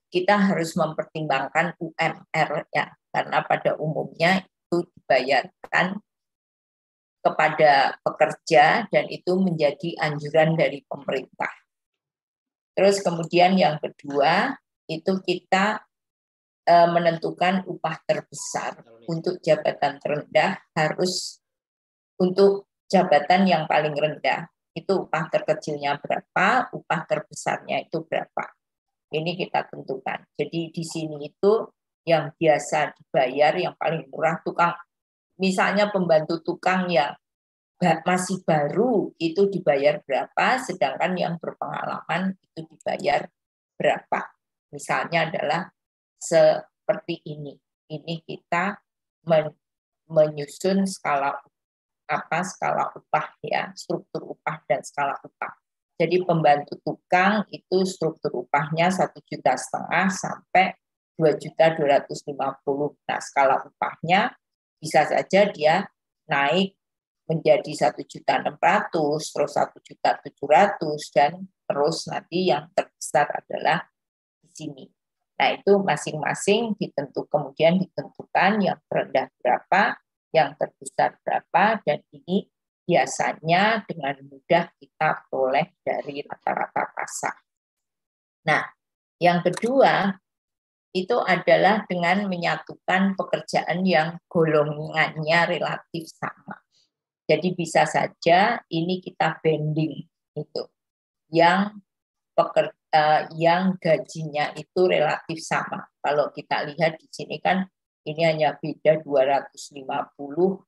kita harus mempertimbangkan UMR ya, karena pada umumnya itu dibayarkan kepada pekerja dan itu menjadi anjuran dari pemerintah. Terus kemudian yang kedua itu kita menentukan upah terbesar untuk jabatan terendah harus untuk jabatan yang paling rendah itu upah terkecilnya berapa, upah terbesarnya itu berapa. Ini kita tentukan. Jadi di sini itu yang biasa dibayar yang paling murah tukang, misalnya pembantu tukang yang masih baru itu dibayar berapa, sedangkan yang berpengalaman itu dibayar berapa. Misalnya adalah seperti ini. Ini kita menyusun skala upah ya, struktur upah dan skala upah. Jadi pembantu tukang itu struktur upahnya 1,5 juta sampai 2.250.000. Nah, skala upahnya bisa saja dia naik menjadi 1.600.000, terus 1.700.000 dan terus nanti yang terbesar adalah di sini. Nah, itu masing-masing kemudian ditentukan yang terendah berapa, yang terbesar berapa, dan ini biasanya dengan mudah kita peroleh dari rata-rata pasar. Nah, yang kedua itu adalah dengan menyatukan pekerjaan yang golongannya relatif sama. Jadi bisa saja ini kita banding itu, yang gajinya itu relatif sama. Kalau kita lihat di sini kan ini hanya beda 250,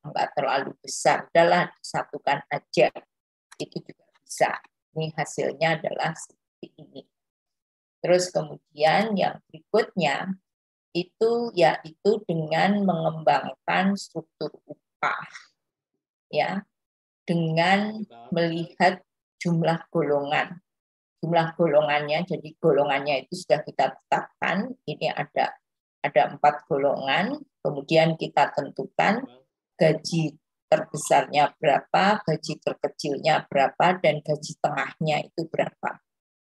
enggak terlalu besar. Adalah disatukan aja. Itu juga bisa. Ini hasilnya adalah seperti ini. Terus kemudian yang berikutnya itu yaitu dengan mengembangkan struktur upah. Ya, dengan melihat jumlah golongan. Jumlah golongannya, jadi golongannya itu sudah kita tetapkan. Ini ada 4 golongan, kemudian kita tentukan gaji terbesarnya berapa, gaji terkecilnya berapa, dan gaji tengahnya itu berapa.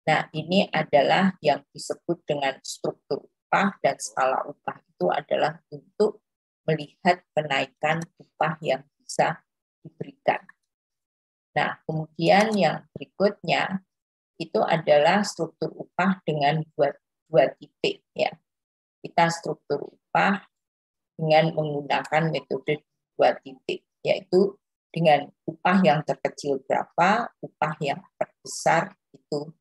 Nah, ini adalah yang disebut dengan struktur upah dan skala upah. Itu adalah untuk melihat kenaikan upah yang bisa diberikan. Nah, kemudian yang berikutnya itu adalah struktur upah dengan dua titik ya. Kita struktur upah dengan menggunakan metode 2 titik, yaitu dengan upah yang terkecil berapa, upah yang terbesar itu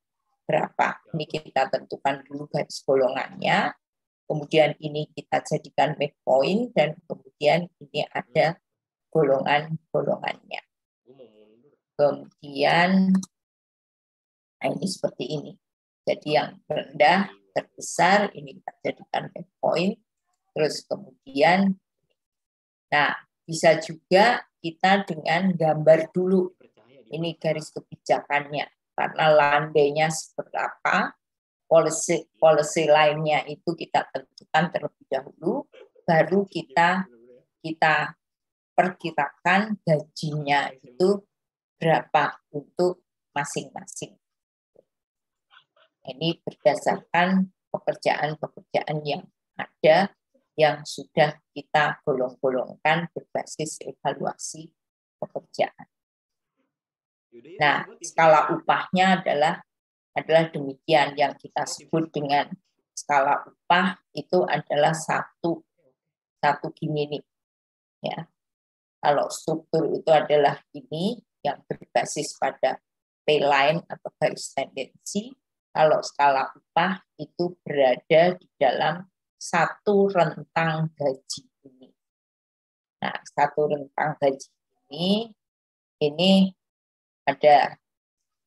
berapa. Ini kita tentukan dulu garis golongannya, kemudian ini kita jadikan midpoint, dan kemudian ini ada golongan-golongannya. Kemudian, nah ini seperti ini. Jadi yang rendah, terbesar, ini kita jadikan midpoint. Terus kemudian, nah bisa juga kita dengan gambar dulu. Ini garis kebijakannya. Karena landainya seberapa, policy lainnya itu kita tentukan terlebih dahulu, baru kita perkirakan gajinya itu berapa untuk masing-masing. Ini berdasarkan pekerjaan-pekerjaan yang ada yang sudah kita golong-golongkan berbasis evaluasi pekerjaan. Nah, skala upahnya adalah demikian yang kita sebut dengan skala upah itu adalah satu gini nih. Ya. Kalau struktur itu adalah ini yang berbasis pada P-line atau garis tendensi. Kalau skala upah itu berada di dalam satu rentang gaji ini. Nah, satu rentang gaji ini ada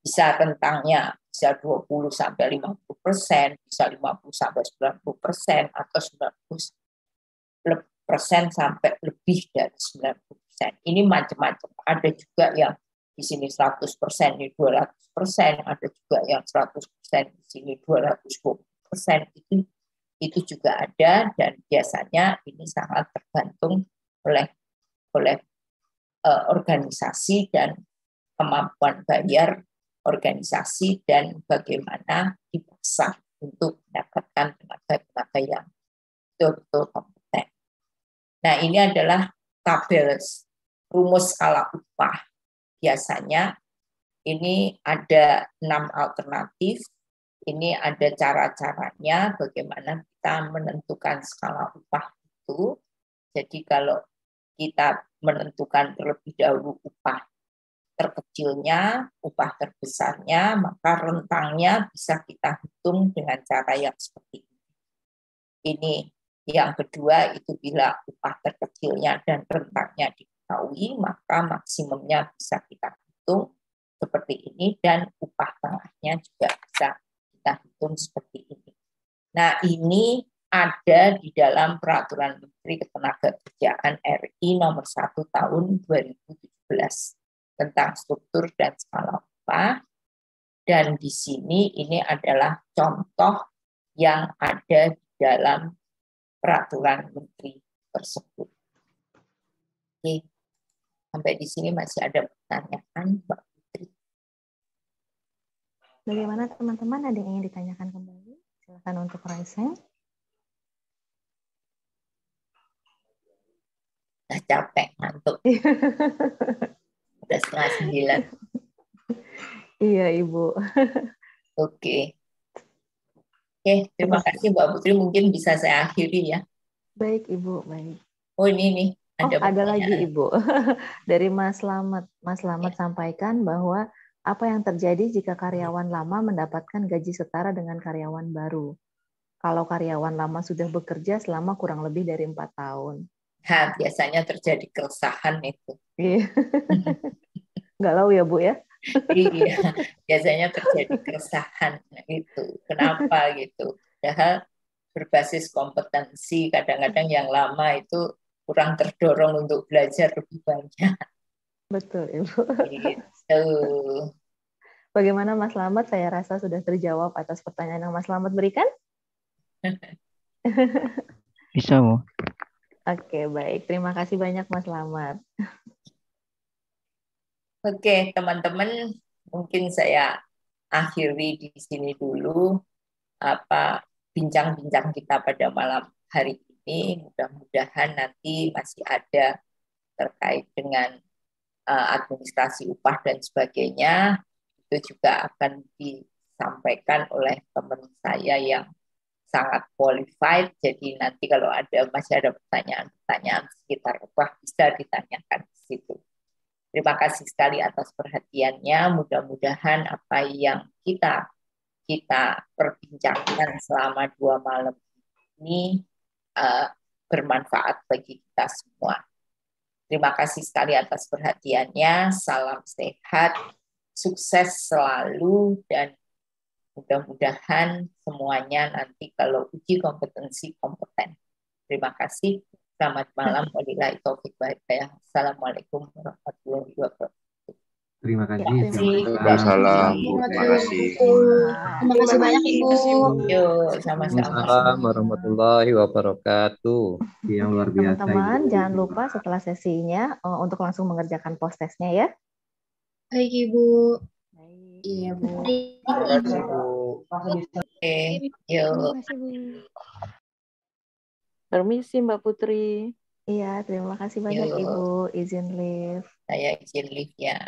Bisa rentangnya bisa 20 sampai 50%, bisa 50 sampai 90%, atau 90% sampai lebih dari 90%. Ini macam-macam. Ada juga yang di sini 100%, ini 200%, ada juga yang 100%, di sini 220%. Itu juga ada, dan biasanya ini sangat tergantung oleh organisasi dan kemampuan bayar organisasi dan bagaimana dipaksa untuk mendapatkan tenaga-tenaga yang betul-betul kompeten. Nah, ini adalah tabel rumus skala upah. Biasanya ini ada 6 alternatif. Ini ada cara-caranya bagaimana kita menentukan skala upah itu. Jadi kalau kita menentukan terlebih dahulu upah terkecilnya, upah terbesarnya, maka rentangnya bisa kita hitung dengan cara yang seperti ini. Ini yang kedua, itu bila upah terkecilnya dan rentangnya diketahui, maka maksimumnya bisa kita hitung seperti ini, dan upah tengahnya juga bisa kita hitung seperti ini. Nah, ini ada di dalam Peraturan Menteri Ketenagakerjaan RI nomor 1 tahun 2017 tentang struktur dan skala upah. Dan di sini ini adalah contoh yang ada di dalam peraturan menteri tersebut. Oke, sampai di sini masih ada pertanyaan, Mbak Putri? Bagaimana teman-teman, ada yang ingin ditanyakan kembali? Silakan untuk raise hand. Udah capek, ngantuk. Udah 8:30. Iya, Ibu. Oke, terima kasih Mbak Putri. Mungkin bisa saya akhiri ya. Baik, Ibu, baik. Oh, ini nih. Ada lagi, Ibu. Dari Mas Slamet. Mas Slamet sampaikan bahwa apa yang terjadi jika karyawan lama mendapatkan gaji setara dengan karyawan baru? Kalau karyawan lama sudah bekerja selama kurang lebih dari 4 tahun. Biasanya terjadi keresahan itu. Iya. Galau ya, Bu ya? Iya, biasanya terjadi keresahan itu. Kenapa gitu? Padahal berbasis kompetensi, kadang-kadang yang lama itu kurang terdorong untuk belajar lebih banyak. Betul, Ibu. Gitu. Bagaimana Mas Slamet? Saya rasa sudah terjawab atas pertanyaan yang Mas Slamet berikan. Bisa, Bu. Oke, baik. Terima kasih banyak Mas Slamet. Oke, teman-teman, mungkin saya akhiri di sini dulu bincang-bincang kita pada malam hari ini. Mudah-mudahan nanti masih ada terkait dengan administrasi upah dan sebagainya. Itu juga akan disampaikan oleh teman saya yang sangat qualified. Jadi nanti kalau masih ada pertanyaan-pertanyaan sekitar upah, bisa ditanyakan di situ. Terima kasih sekali atas perhatiannya. Mudah-mudahan apa yang kita perbincangkan selama 2 malam ini bermanfaat bagi kita semua. Terima kasih sekali atas perhatiannya. Salam sehat, sukses selalu, dan mudah-mudahan semuanya nanti kalau uji kompetensi kompeten. Terima kasih. Selamat malam. Wabillahi taufiq wal hidayah. Assalamualaikum warahmatullahi wabarakatuh. Terima kasih. Waalaikumsalam. Terima kasih. Terima kasih banyak, Ibu. Yuk, sama-sama. Waalaikumsalam warahmatullahi wabarakatuh. Yang luar biasa. Teman-teman, jangan lupa setelah sesinya untuk langsung mengerjakan post testnya ya. Baik, Ibu. Iya, Bu. Oke, yuk. Permisi Mbak Putri. Iya, terima kasih banyak Yuk. Ibu. Izin live. Saya izin live ya.